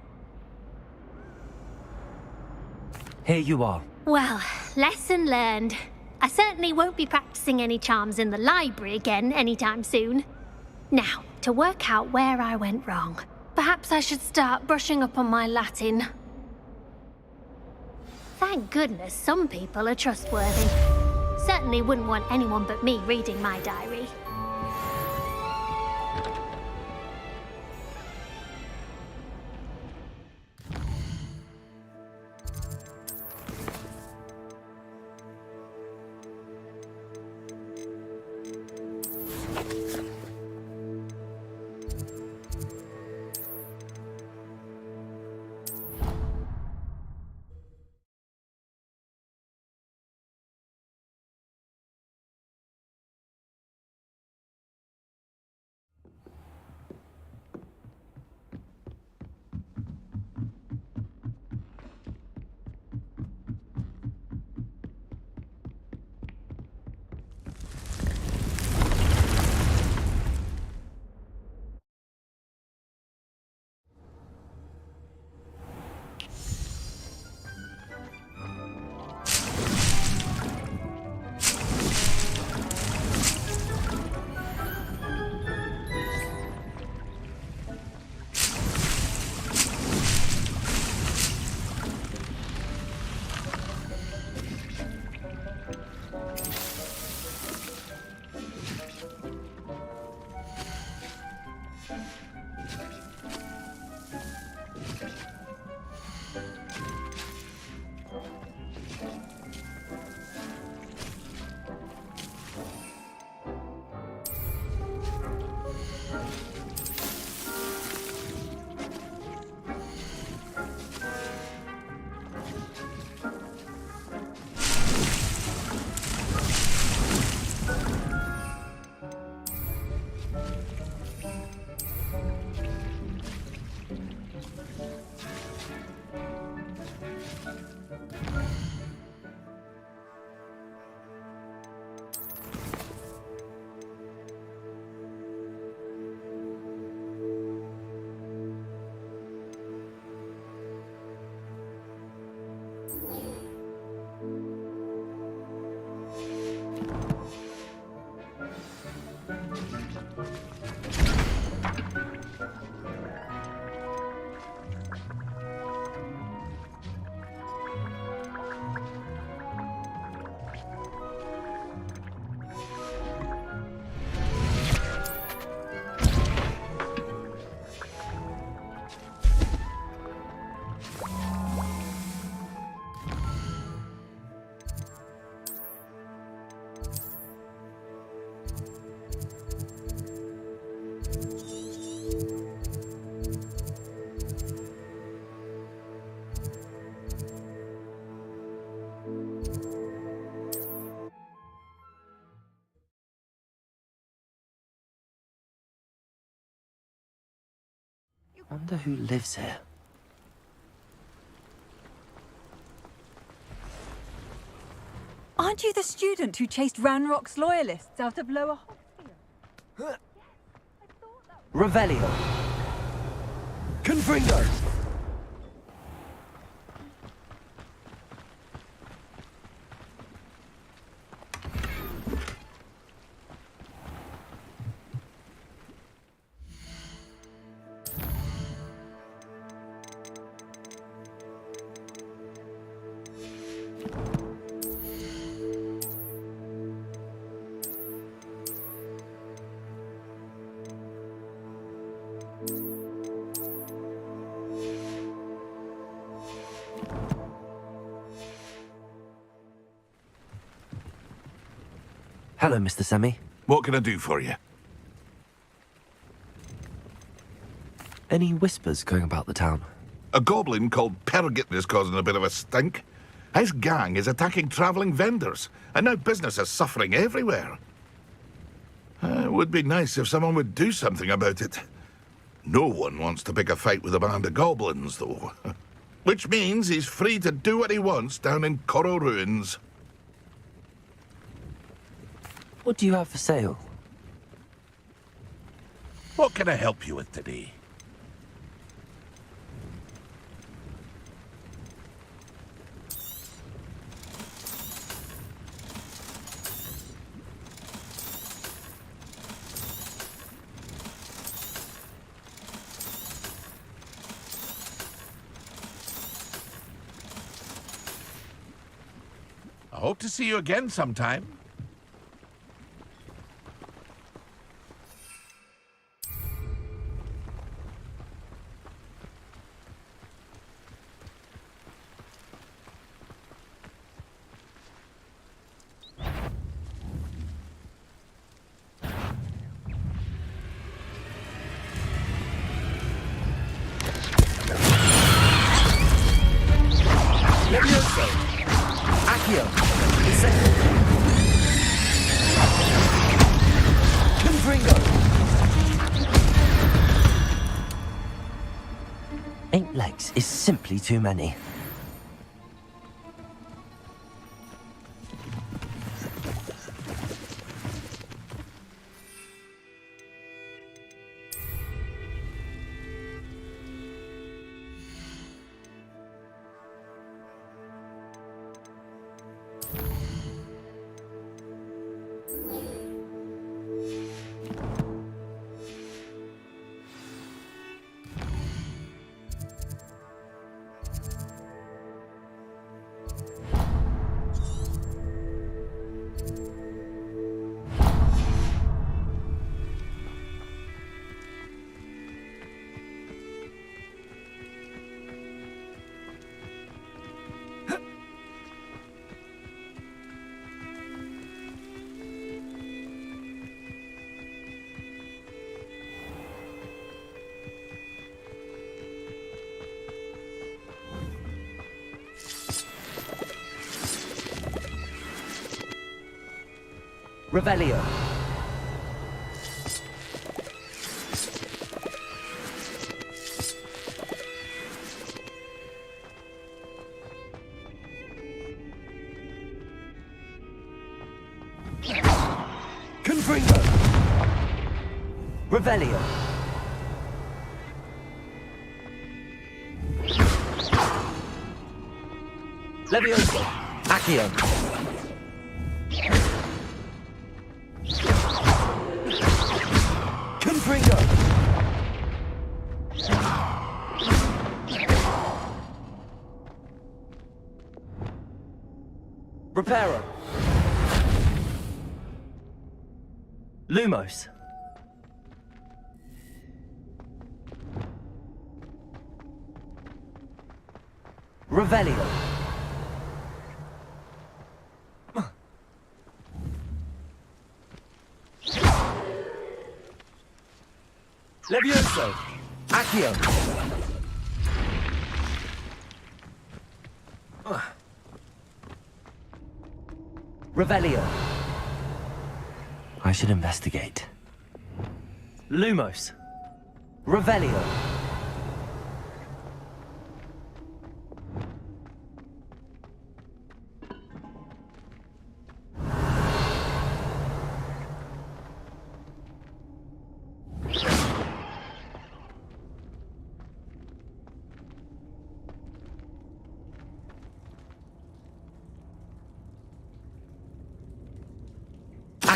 Here you are. Well, lesson learned. I certainly won't be practicing any charms in the library again anytime soon. Now, to work out where I went wrong. Perhaps I should start brushing up on my Latin. Thank goodness some people are trustworthy. Certainly wouldn't want anyone but me reading my diary. Wonder who lives here. Aren't you the student who chased Ranrock's loyalists out of Lower Hogfield? Revelio. Confringo. Hello, Mr. Semi. What can I do for you? Any whispers going about the town? A goblin called Pergit is causing a bit of a stink. His gang is attacking travelling vendors, and now business is suffering everywhere. It would be nice if someone would do something about it. No one wants to pick a fight with a band of goblins, though. Which means he's free to do what he wants down in Coral Ruins. What do you have for sale? What can I help you with today? I hope to see you again sometime. Eight legs is simply too many. Revelio. Confringo. Revelio. Levioso. Accio. Confringo. Reparo. Lumos. Revelio. Levioso. Accio. Revelio. I should investigate. Lumos. Revelio.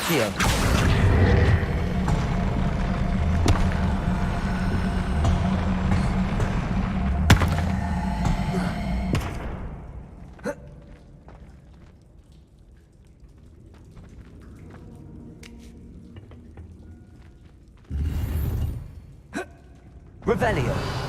Accio. Revelio.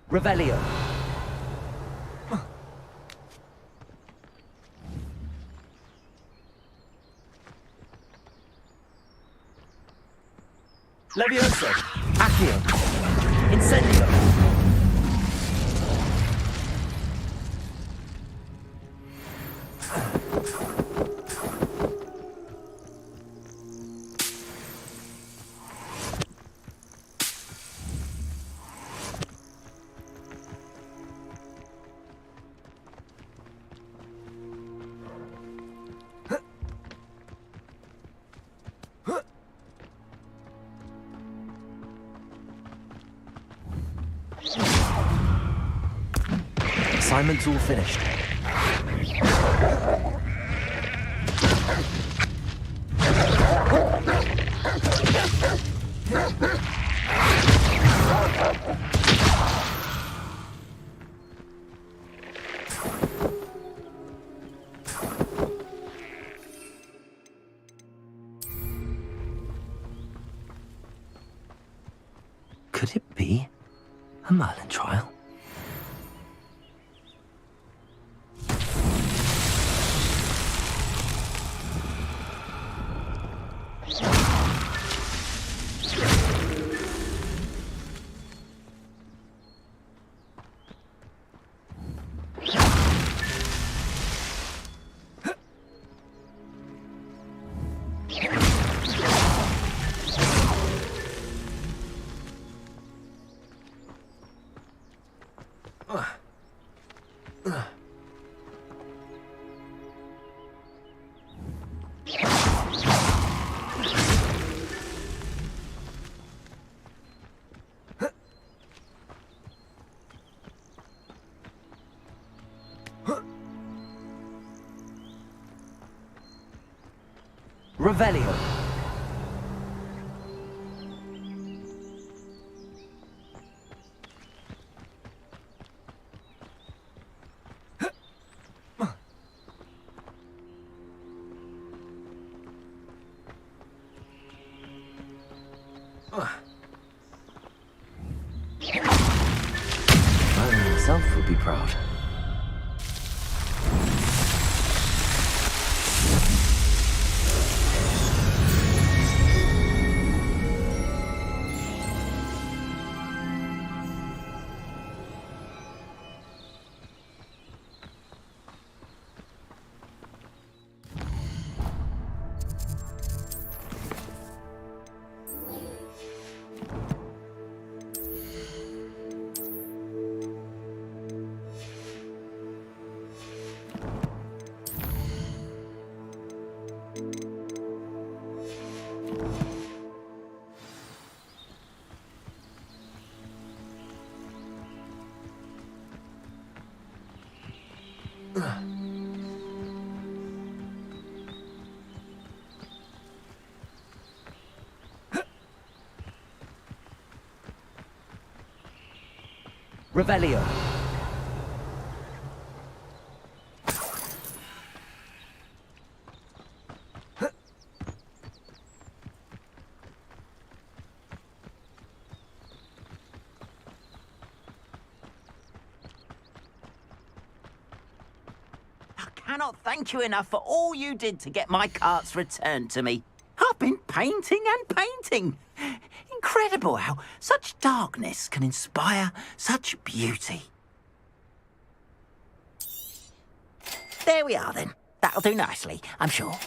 Revelio. Levioso. Accio. Incendio. Assignment's all finished. Could it be a Merlin trial? Revelio. Merlin himself would be proud. Revelio. I cannot thank you enough for all you did to get my carts returned to me. I've been painting and painting. Incredible how such darkness can inspire such beauty. There we are then. That'll do nicely, I'm sure.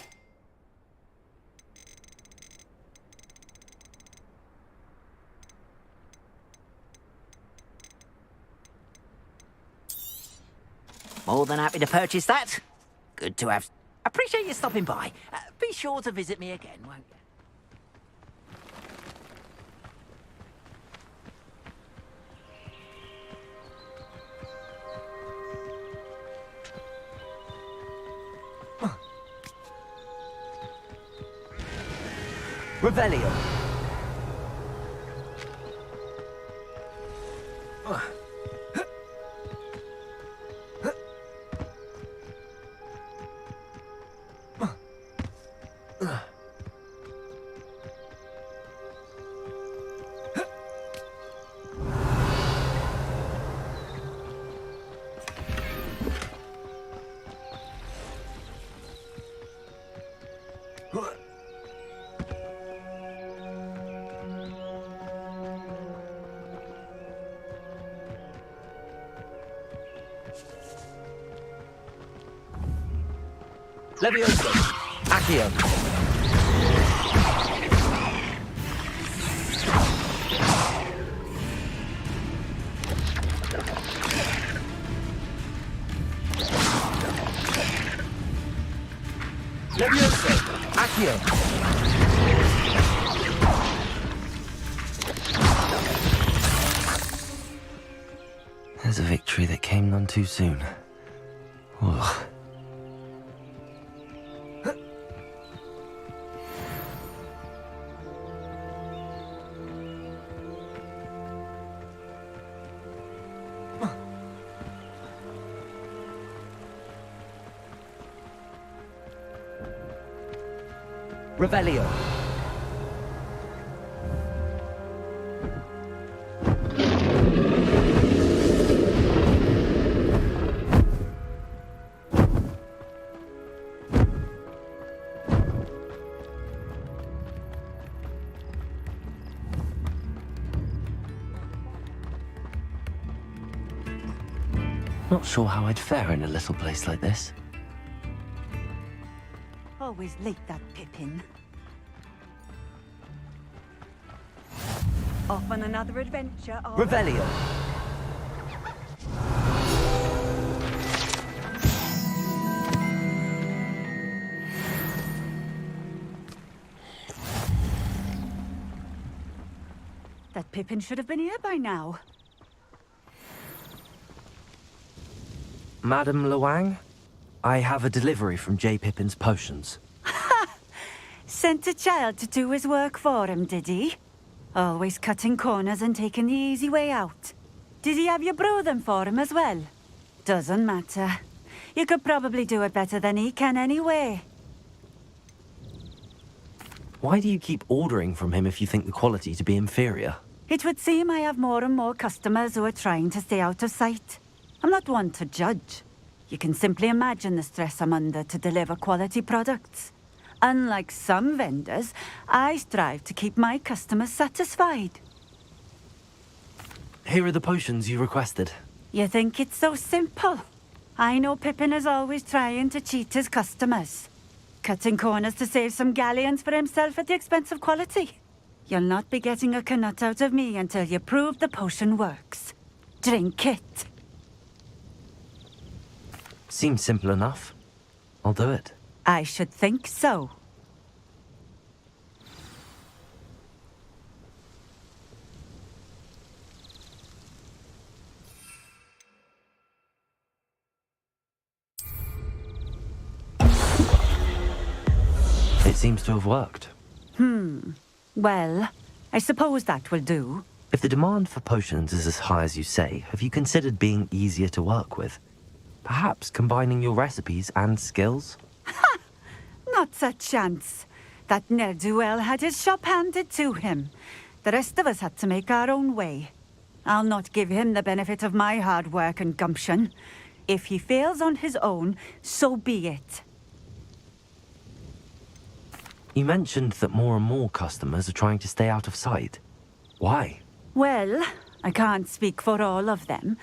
More than happy to purchase that. Good to have. Appreciate you stopping by. Be sure to visit me again, won't you? Revelio. Leviosa. Accio. Leviosa. Accio. There's a victory that came none too soon. Ugh. Revelio. Not sure how I'd fare in a little place like this. Always late, that Pippin. Off on another adventure, are Revelio. That Pippin should have been here by now. Madam Luang, I have a delivery from J. Pippin's Potions. Sent a child to do his work for him, did he? Always cutting corners and taking the easy way out. Did he have you brew them for him as well? Doesn't matter. You could probably do it better than he can anyway. Why do you keep ordering from him if you think the quality to be inferior? It would seem I have more and more customers who are trying to stay out of sight. I'm not one to judge. You can simply imagine the stress I'm under to deliver quality products. Unlike some vendors, I strive to keep my customers satisfied. Here are the potions you requested. You think it's so simple? I know Pippin is always trying to cheat his customers. Cutting corners to save some galleons for himself at the expense of quality. You'll not be getting a canut out of me until you prove the potion works. Drink it. Seems simple enough. I'll do it. I should think so. It seems to have worked. Well, I suppose that will do. If the demand for potions is as high as you say, have you considered being easier to work with? Perhaps combining your recipes and skills? Not a chance. That ne'er-do-well had his shop handed to him. The rest of us had to make our own way. I'll not give him the benefit of my hard work and gumption. If he fails on his own, so be it. You mentioned that more and more customers are trying to stay out of sight. Why? Well, I can't speak for all of them,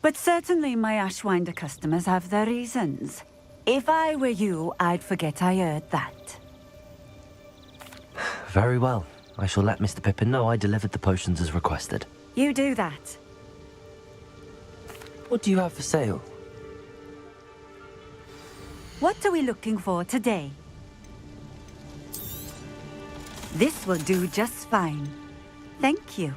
but certainly my Ashwinder customers have their reasons. If I were you, I'd forget I heard that. Very well. I shall let Mr. Pippin know I delivered the potions as requested. You do that. What do you have for sale? What are we looking for today? This will do just fine. Thank you.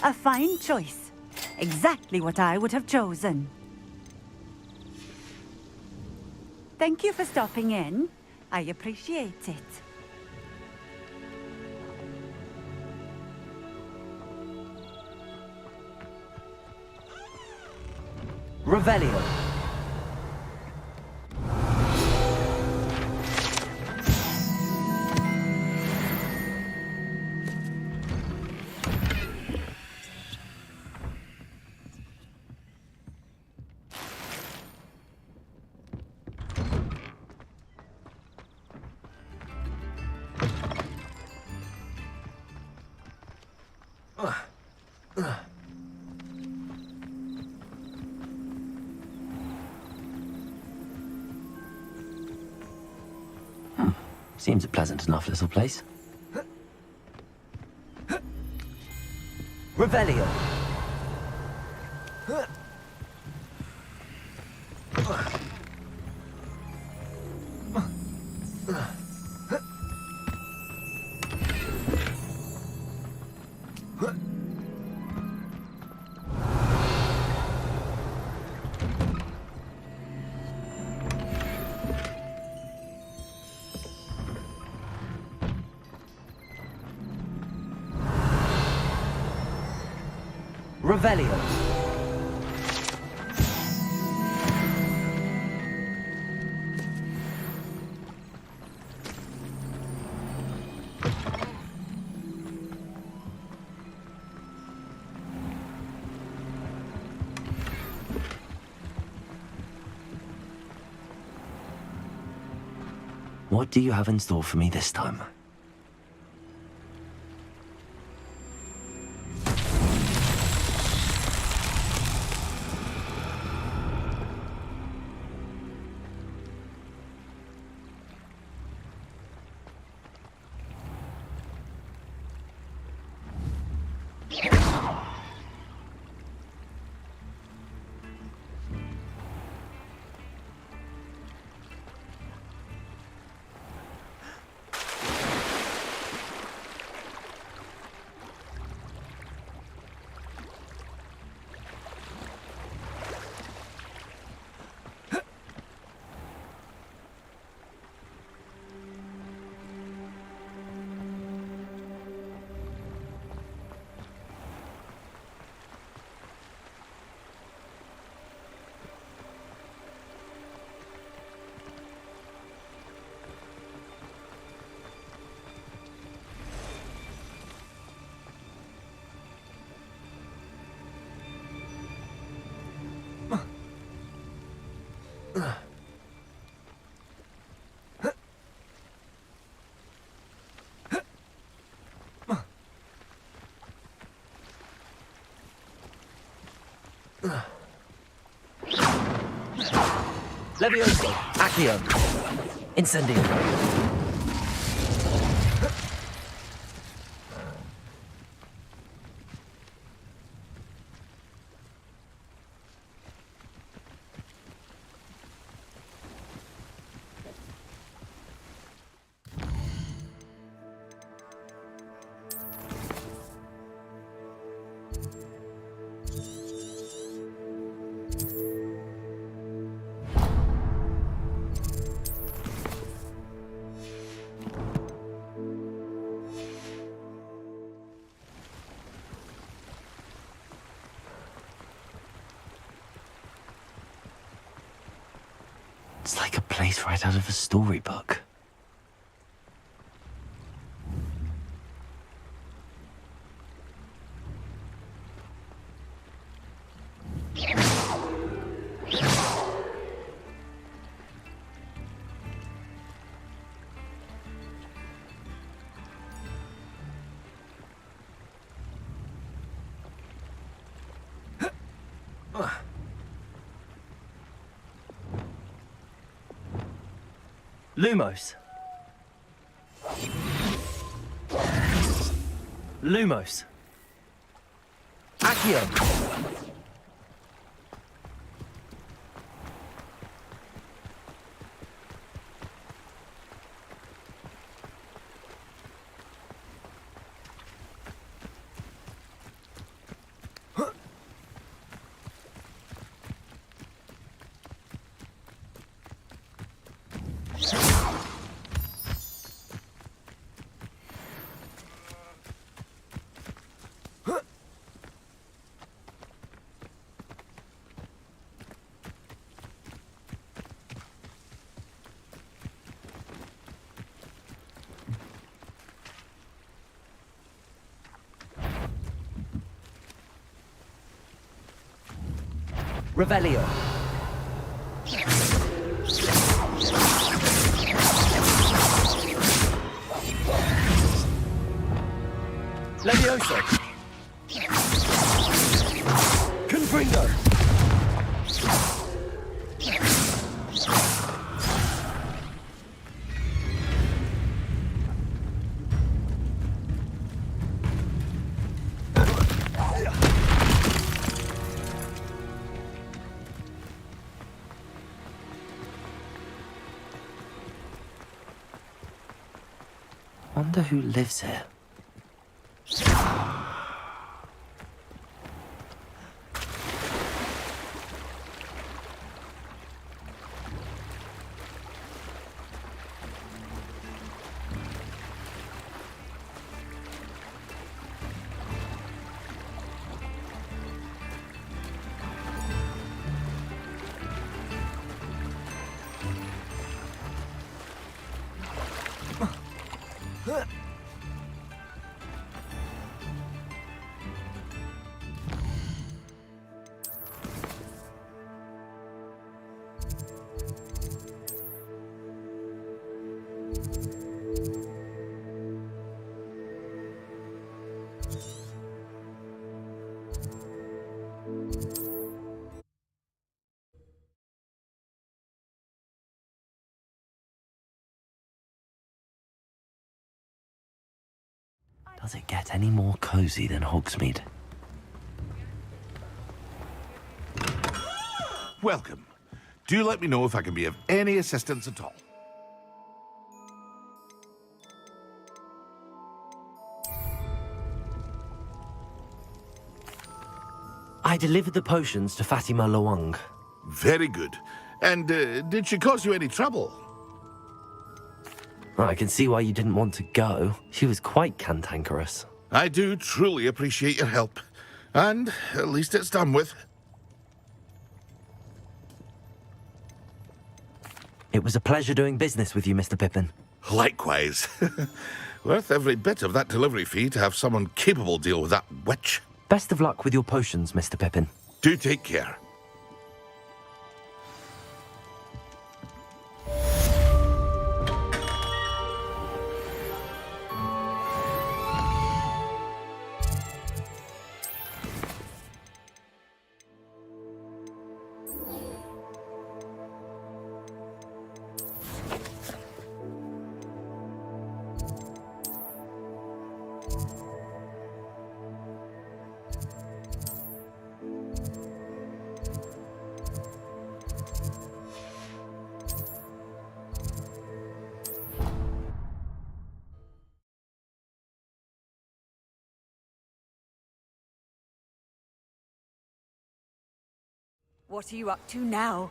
A fine choice. Exactly what I would have chosen. Thank you for stopping in. I appreciate it. Revelio. Seems a pleasant enough little place. Revelio. Revelio. What do you have in store for me this time? Levioso. Accio. Incendio. It's like a place right out of a storybook. Lumos. Lumos. Accio. Revelio. Levioso. Confringo. Wonder who lives here. Does it get any more cozy than Hogsmeade? Welcome. Do let me know if I can be of any assistance at all. I delivered the potions to Fatima Lawang. Very good. And did she cause you any trouble? I can see why you didn't want to go. She was quite cantankerous. I do truly appreciate your help. And at least it's done with. It was a pleasure doing business with you, Mr. Pippin. Likewise. Worth every bit of that delivery fee to have someone capable deal with that witch. Best of luck with your potions, Mr. Pippin. Do take care. What are you up to now?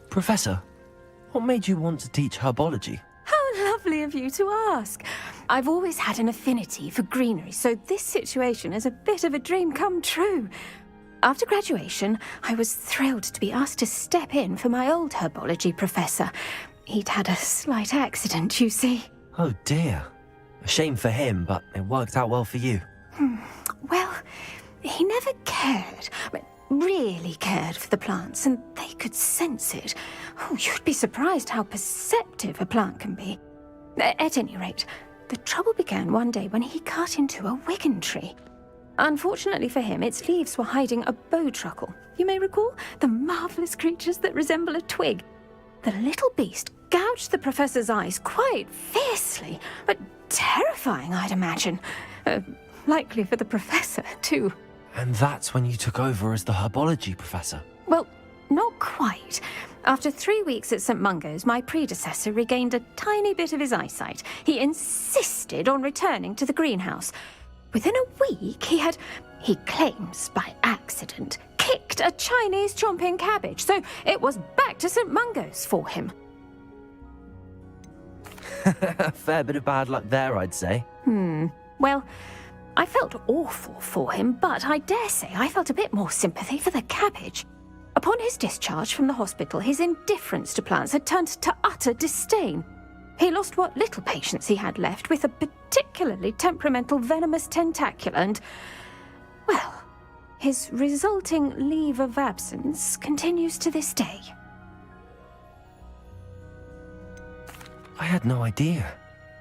Professor, What made you want to teach herbology? How lovely of you to ask. I've always had an affinity for greenery, so this situation is a bit of a dream come true. After graduation, I was thrilled to be asked to step in for my old herbology professor. He'd had a slight accident, you see. Oh dear. A shame for him, but it worked out well for you. Well, he never cared, really cared for the plants, and they could sense it. Oh, you'd be surprised how perceptive a plant can be. At any rate, the trouble began one day when he cut into a wigan tree. Unfortunately for him, its leaves were hiding a bowtruckle. You may recall the marvellous creatures that resemble a twig. The little beast gouged the professor's eyes quite fiercely, but terrifying, I'd imagine. Likely for the professor, too. And that's when you took over as the herbology professor? Well, not quite. After 3 weeks at St. Mungo's, my predecessor regained a tiny bit of his eyesight. He insisted on returning to the greenhouse. Within a week, he claims by accident, kicked a Chinese chomping cabbage, so it was back to St. Mungo's for him. A fair bit of bad luck there, I'd say. Well, I felt awful for him, but I dare say I felt a bit more sympathy for the cabbage. Upon his discharge from the hospital, his indifference to plants had turned to utter disdain. He lost what little patience he had left with a particularly temperamental venomous tentacula and, well, his resulting leave of absence continues to this day. I had no idea.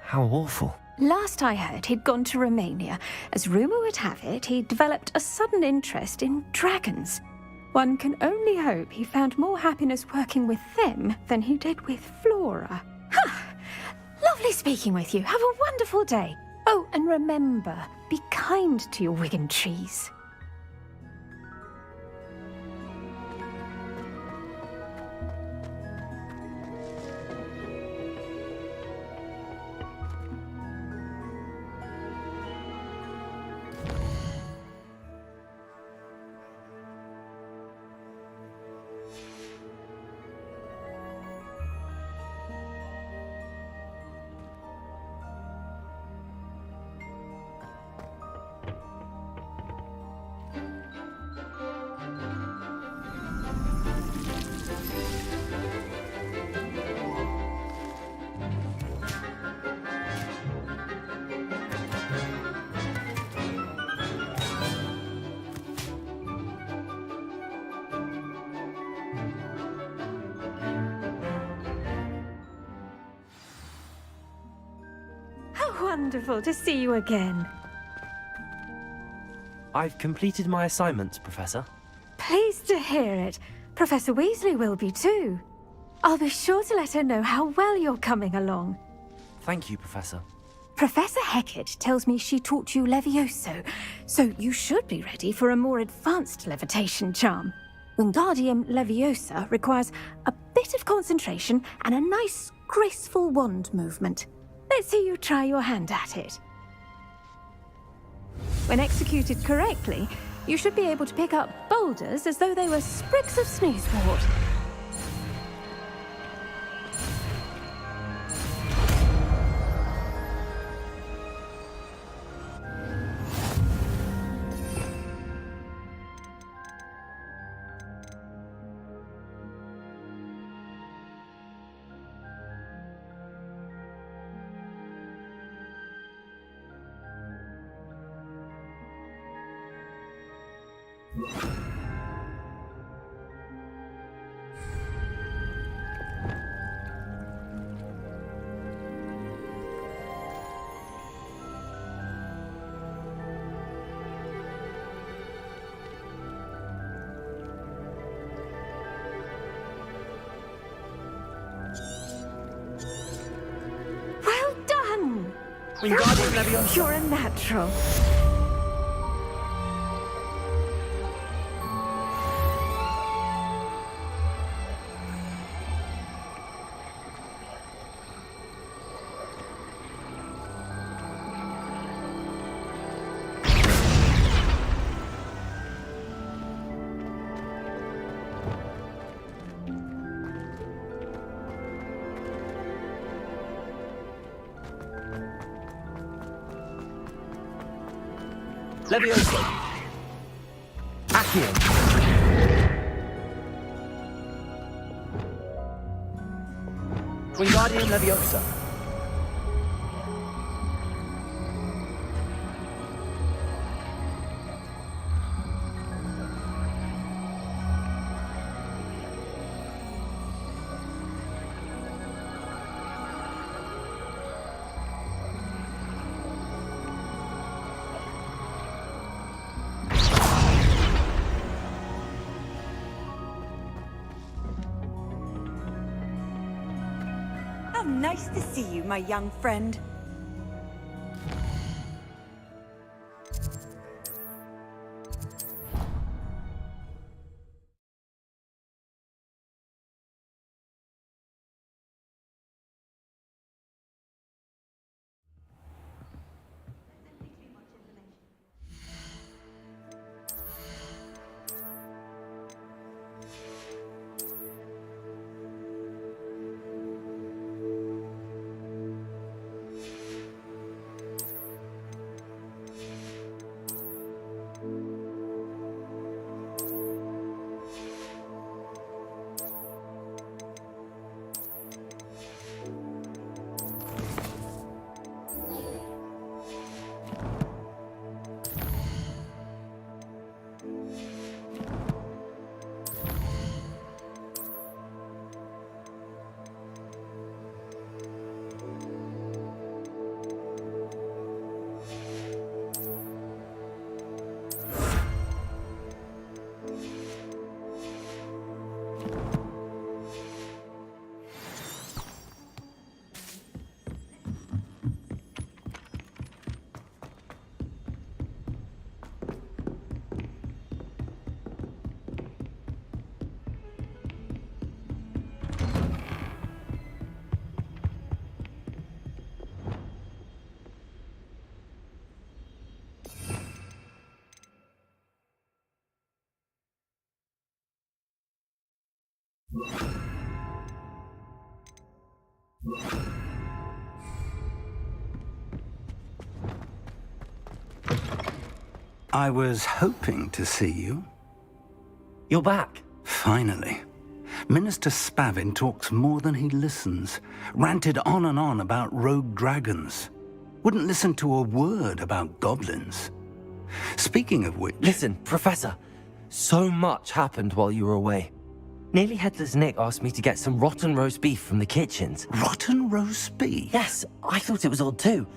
How awful. Last I heard, he'd gone to Romania. As rumour would have it, he developed a sudden interest in dragons. One can only hope he found more happiness working with them than he did with Flora. Lovely speaking with you. Have a wonderful day. Oh, and remember, be kind to your wigan trees. Wonderful to see you again. I've completed my assignments, Professor. Pleased to hear it. Professor Weasley will be too. I'll be sure to let her know how well you're coming along. Thank you, Professor. Professor Hecat tells me she taught you Levioso, so you should be ready for a more advanced levitation charm. Wingardium Leviosa requires a bit of concentration and a nice, graceful wand movement. Let's see you try your hand at it. When executed correctly, you should be able to pick up boulders as though they were sprigs of sneezewort. Well done! Wingardium Leviosa. You're a natural. Leviosa. Accio. Wingardium Leviosa. How nice to see you, my young friend. I was hoping to see you. You're back. Finally. Minister Spavin talks more than he listens. Ranted on and on about rogue dragons. Wouldn't listen to a word about goblins. Speaking of which... Listen, Professor. So much happened while you were away. Nearly Headless Nick asked me to get some rotten roast beef from the kitchens. Rotten roast beef? Yes, I thought it was odd too.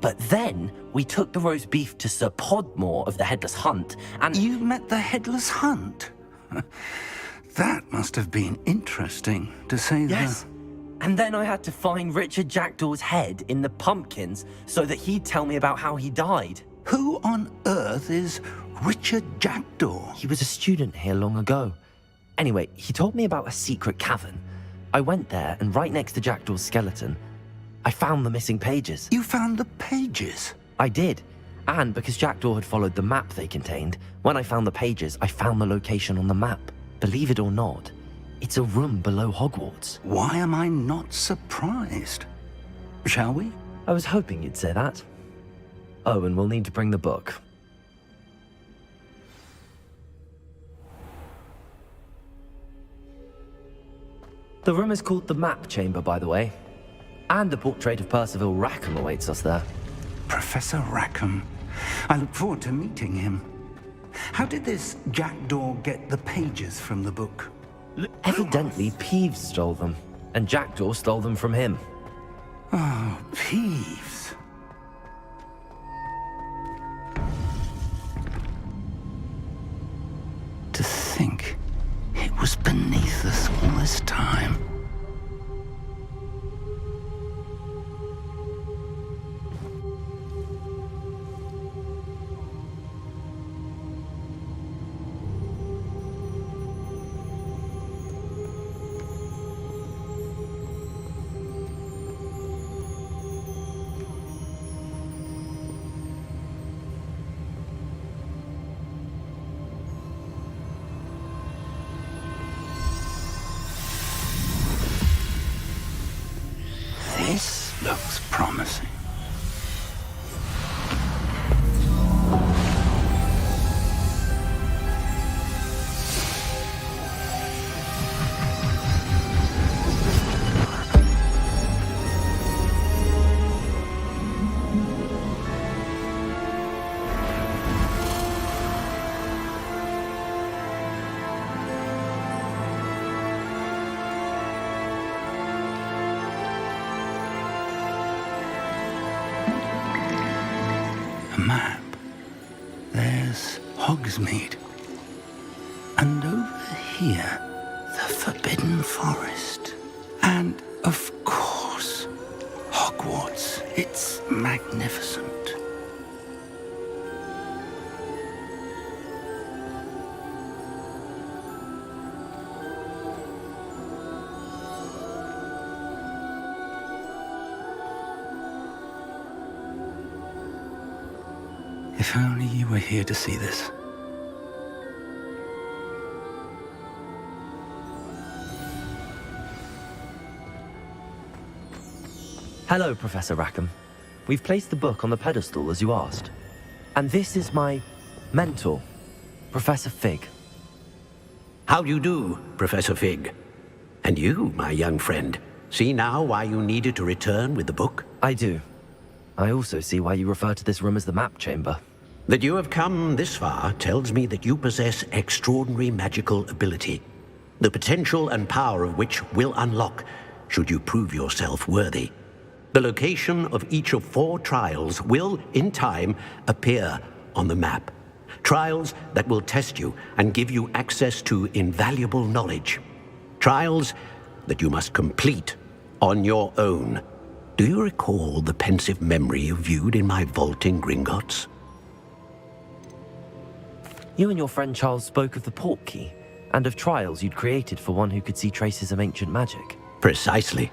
But then we took the roast beef to Sir Podmore of the Headless Hunt, and... You met the Headless Hunt? That must have been interesting, to say the... Yes. And then I had to find Richard Jackdaw's head in the pumpkins so that he'd tell me about how he died. Who on earth is Richard Jackdaw? He was a student here long ago. Anyway, he told me about a secret cavern. I went there, and right next to Jackdaw's skeleton, I found the missing pages. You found the pages? I did. And because Jackdaw had followed the map they contained, when I found the pages, I found the location on the map. Believe it or not, it's a room below Hogwarts. Why am I not surprised? Shall we? I was hoping you'd say that. Oh, and we'll need to bring the book. The room is called the Map Chamber, by the way. And the portrait of Percival Rackham awaits us there. Professor Rackham. I look forward to meeting him. How did this Jackdaw get the pages from the book? Evidently, Peeves stole them, and Jackdaw stole them from him. Oh, Peeves. To think it was beneath us all this time. map, there's Hogsmeade. And over here, the Forbidden Forest. And, of course, Hogwarts. It's magnificent. If only you were here to see this. Hello, Professor Rackham. We've placed the book on the pedestal as you asked. And this is my mentor, Professor Fig. How do you do, Professor Fig? And you, my young friend, see now why you needed to return with the book? I do. I also see why you refer to this room as the map chamber. That you have come this far tells me that you possess extraordinary magical ability, the potential and power of which will unlock should you prove yourself worthy. The location of each of 4 trials will, in time, appear on the map. Trials that will test you and give you access to invaluable knowledge. Trials that you must complete on your own. Do you recall the pensive memory you viewed in my vault in Gringotts? You and your friend Charles spoke of the port key, and of trials you'd created for one who could see traces of ancient magic. Precisely.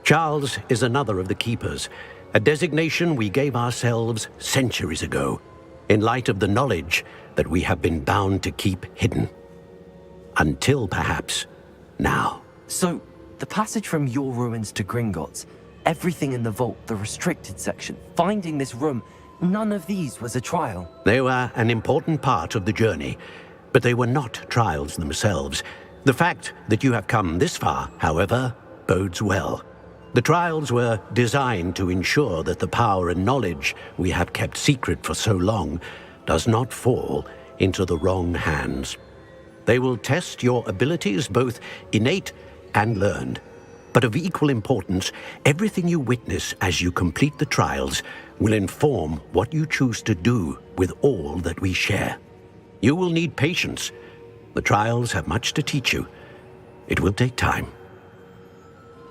Charles is another of the Keepers, a designation we gave ourselves centuries ago, in light of the knowledge that we have been bound to keep hidden. Until, perhaps, now. So, the passage from your ruins to Gringotts, everything in the vault, the restricted section, finding this room, none of these was a trial. They were an important part of the journey, but they were not trials themselves. The fact that you have come this far, however, bodes well. The trials were designed to ensure that the power and knowledge we have kept secret for so long does not fall into the wrong hands. They will test your abilities, both innate and learned. But of equal importance, everything you witness as you complete the trials will inform what you choose to do with all that we share. You will need patience. The trials have much to teach you. It will take time.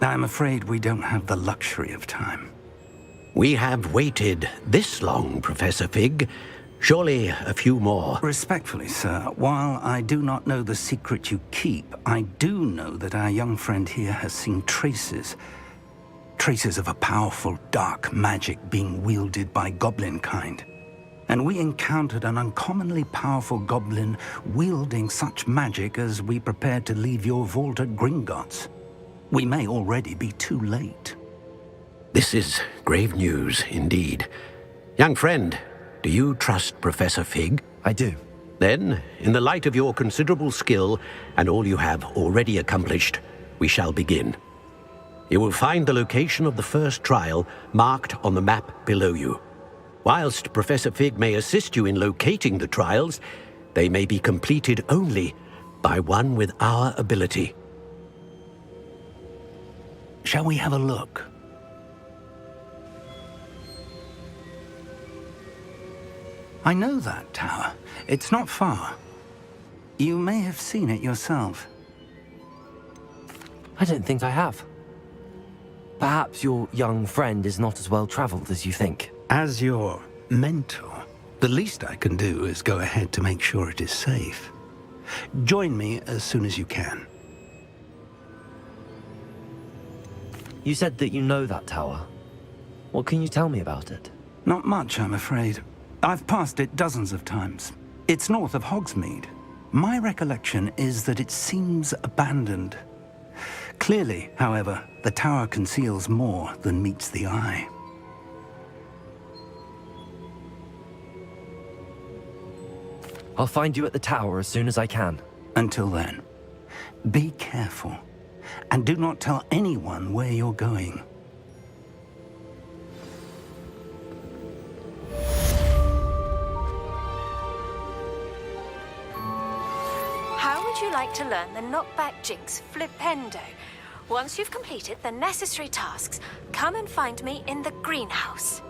I'm afraid we don't have the luxury of time. We have waited this long, Professor Fig. Surely a few more. Respectfully, sir, while I do not know the secret you keep, I do know that our young friend here has seen traces of a powerful dark magic being wielded by goblin kind. And we encountered an uncommonly powerful goblin wielding such magic as we prepared to leave your vault at Gringotts. We may already be too late. This is grave news indeed. Young friend, do you trust Professor Fig? I do. Then, in the light of your considerable skill and all you have already accomplished, we shall begin. You will find the location of the first trial marked on the map below you. Whilst Professor Fig may assist you in locating the trials, they may be completed only by one with our ability. Shall we have a look? I know that tower. It's not far. You may have seen it yourself. I don't think I have. Perhaps your young friend is not as well traveled as you think. As your mentor, the least I can do is go ahead to make sure it is safe. Join me as soon as you can. You said that you know that tower. What can you tell me about it? Not much, I'm afraid. I've passed it dozens of times. It's north of Hogsmeade. My recollection is that it seems abandoned. Clearly, however, the tower conceals more than meets the eye. I'll find you at the tower as soon as I can. Until then, be careful, and do not tell anyone where you're going. How would you like to learn the knockback jinx flipendo? Once you've completed the necessary tasks, come and find me in the greenhouse.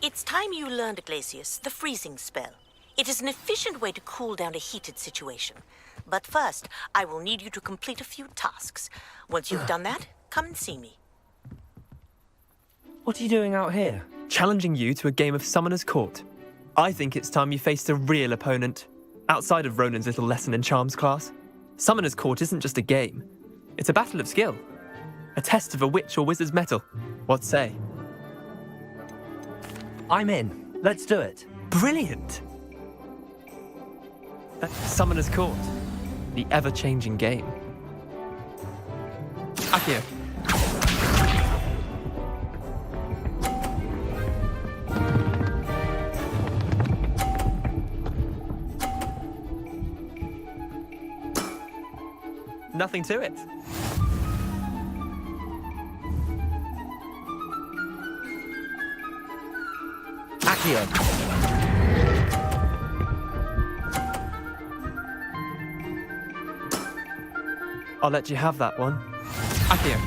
It's time you learned, Glacius, the freezing spell. It is an efficient way to cool down a heated situation. But first, I will need you to complete a few tasks. Once you've done that, come and see me. What are you doing out here? Challenging you to a game of Summoner's Court. I think it's time you faced a real opponent, outside of Ronan's little lesson in charms class. Summoner's Court isn't just a game. It's a battle of skill. A test of a witch or wizard's mettle. What say? I'm in. Let's do it. Brilliant! Summoner's Court. The ever-changing game. Akio. Nothing to it. Akio. I'll let you have that one. Akio.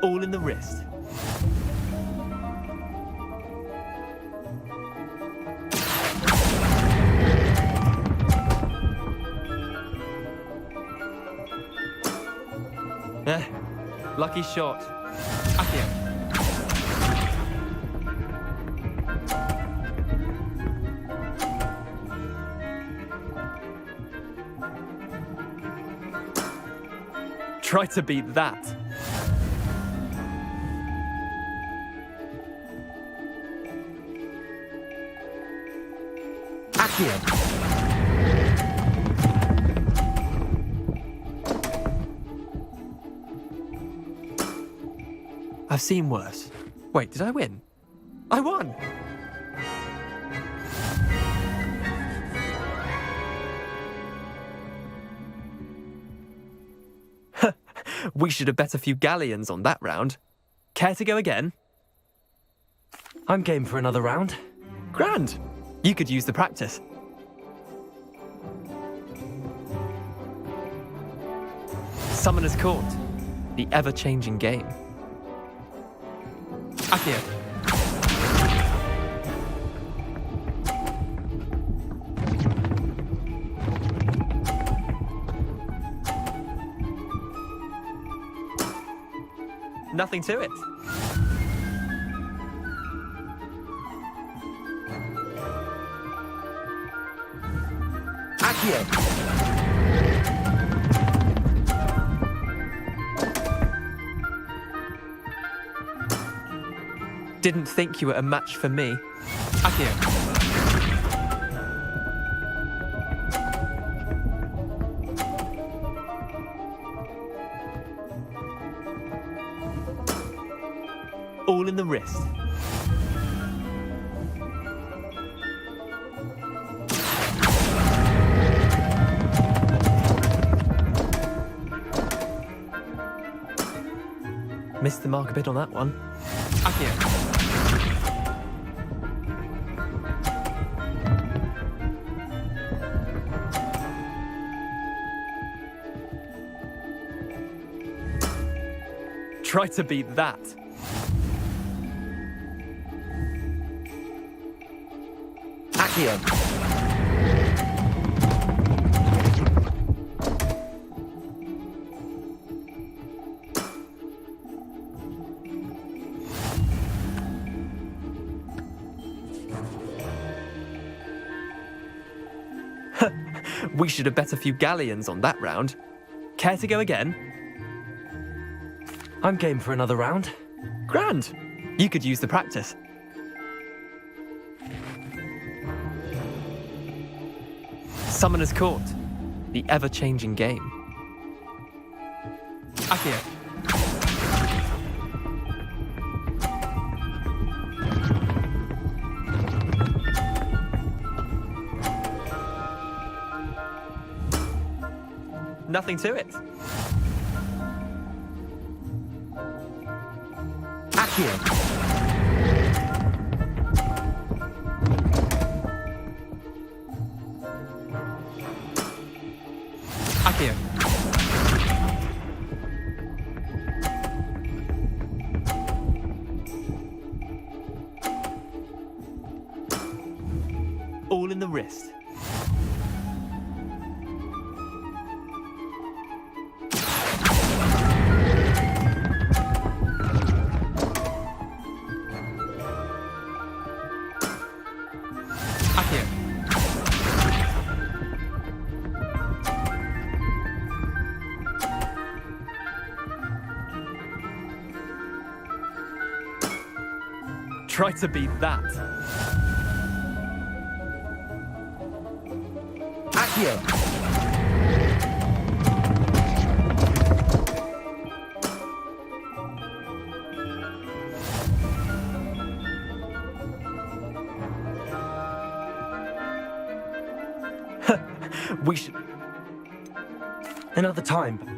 All in the wrist. Lucky shot. Akio. Try to beat that. Akio. I've seen worse. Wait, did I win? I won! We should have bet a few galleons on that round. Care to go again? I'm game for another round. Grand! You could use the practice. Summoner's Court. The ever-changing game. Akio. Nothing to it. Akio. Didn't think you were a match for me. Akio. All in the wrist. Missed the mark a bit on that one. Akio. Try to beat that. Akio. We should have bet a few galleons on that round. Care to go again? I'm game for another round. Grand! You could use the practice. Summoner's Court. The ever-changing game. Akio. Nothing to it. Akio. ball in the wrist. Akio. Try to beat that. Accio. We should... Another time.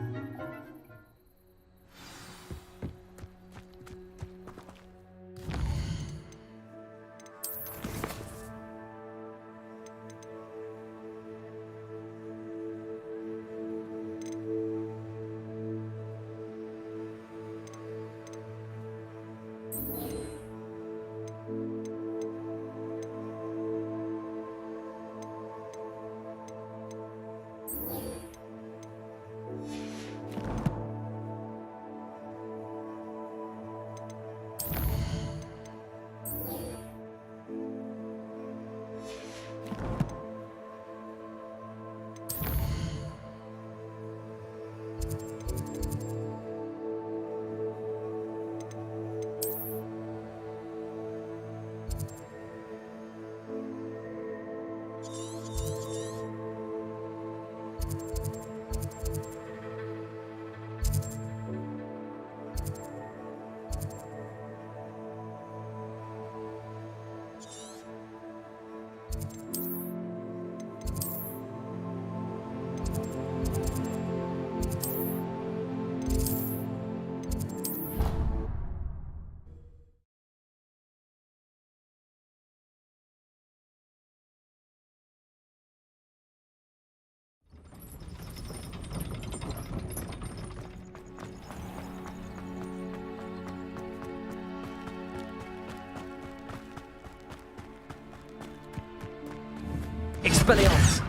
Expelliarmus!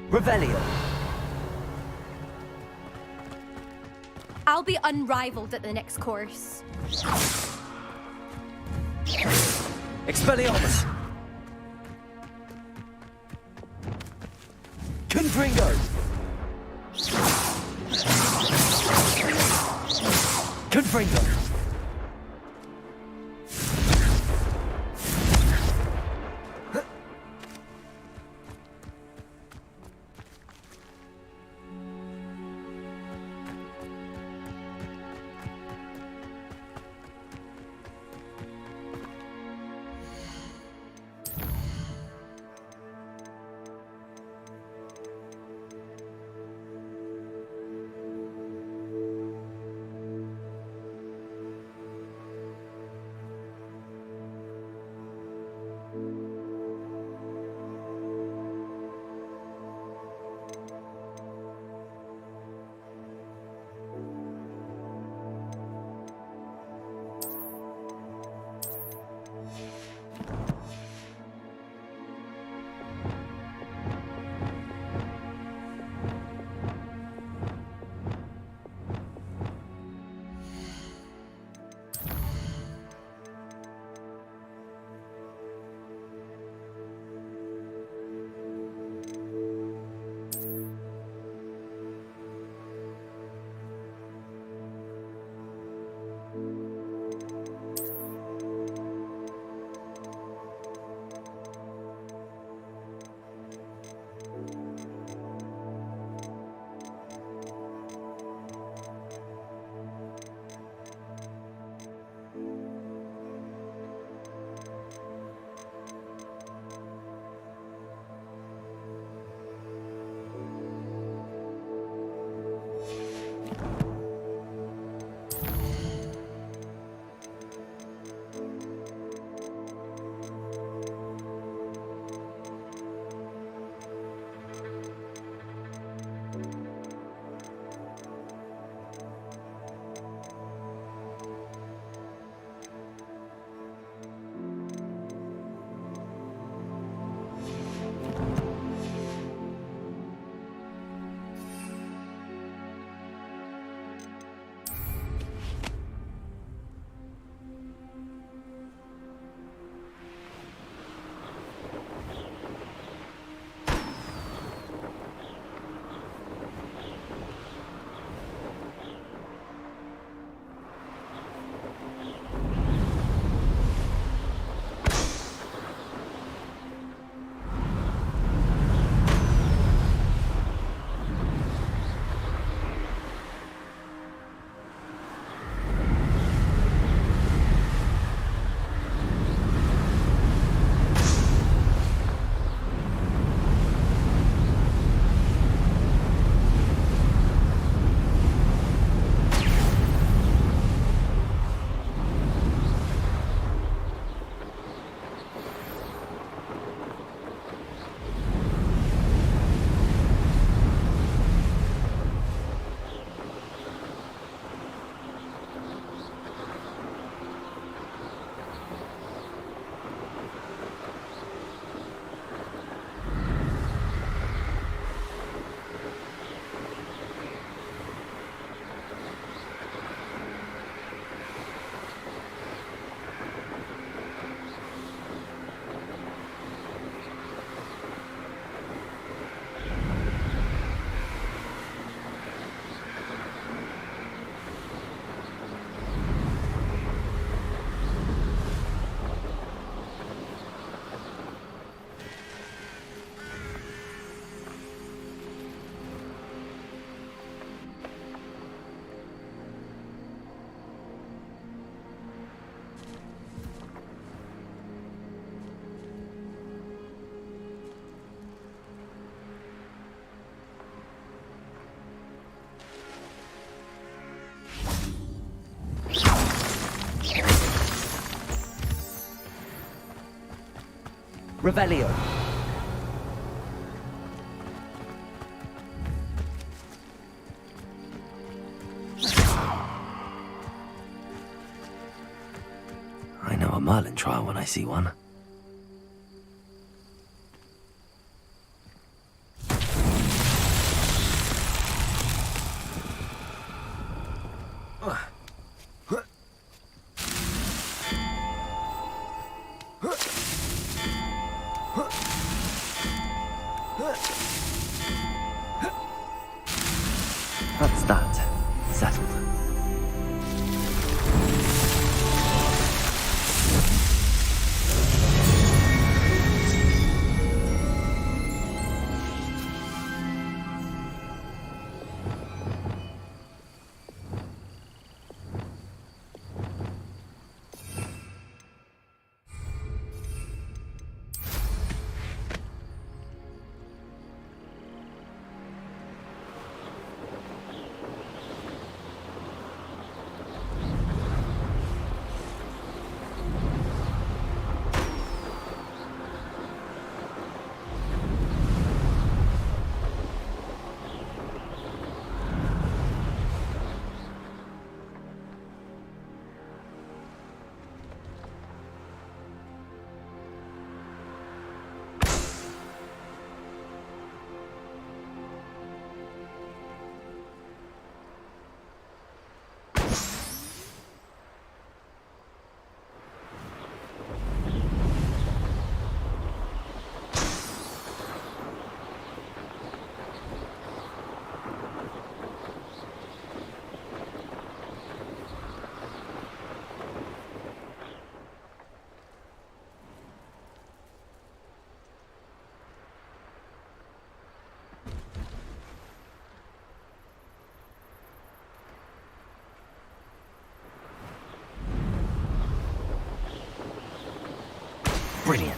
Revelio! I'll be unrivaled at the next course. Expelliarmus! Confringo! Confringo! Revelio. I know a Merlin trial when I see one. That's that. Settled. Brilliant.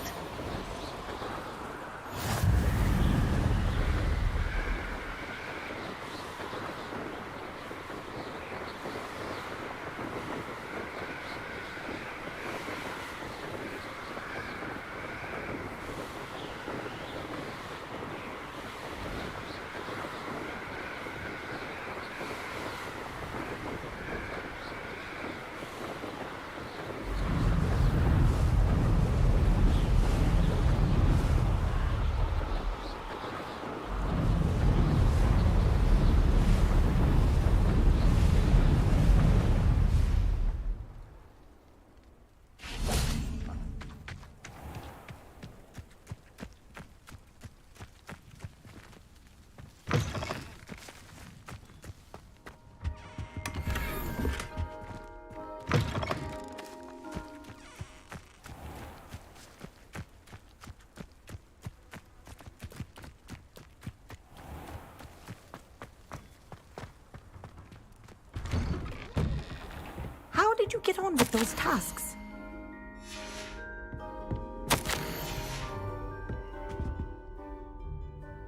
How did you get on with those tasks?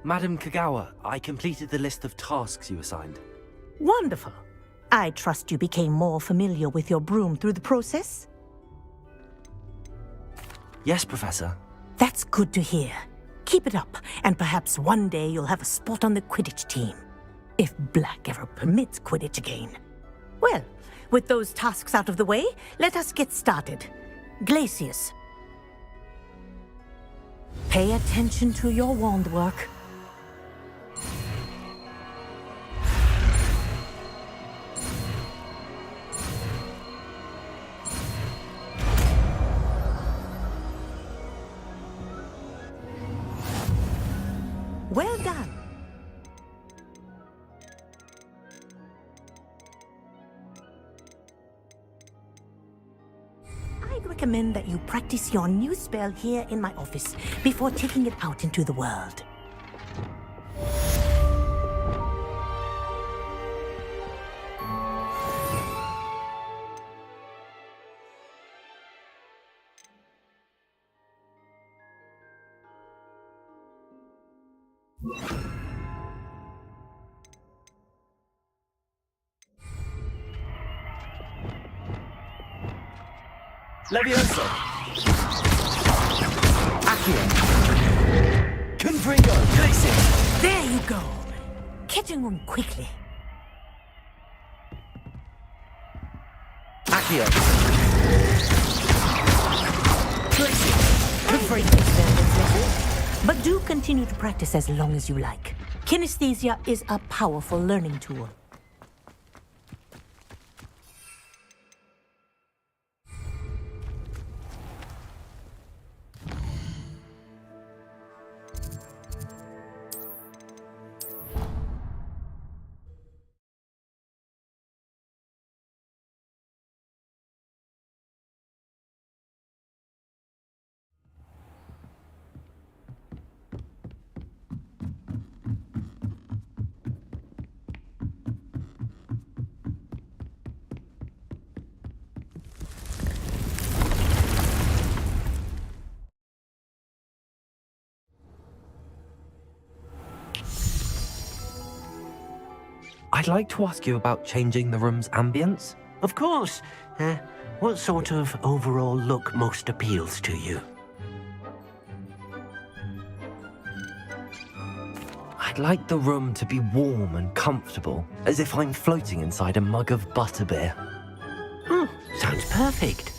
Madam Kagawa, I completed the list of tasks you assigned. Wonderful. I trust you became more familiar with your broom through the process? Yes, Professor. That's good to hear. Keep it up, and perhaps one day you'll have a spot on the Quidditch team. If Black ever permits Quidditch again. Well, with those tasks out of the way, let us get started. Glacius. Pay attention to your wand work. Well done. I'd recommend that you practice your new spell here in my office before taking it out into the world. Leviosa! Accio. Confringo. Placing. There you go. Getting on quickly. Accio. Placing. Confringo. But do continue to practice as long as you like. Kinesthesia is a powerful learning tool. I'd like to ask you about changing the room's ambience. Of course. What sort of overall look most appeals to you? I'd like the room to be warm and comfortable, as if I'm floating inside a mug of butterbeer. Sounds perfect.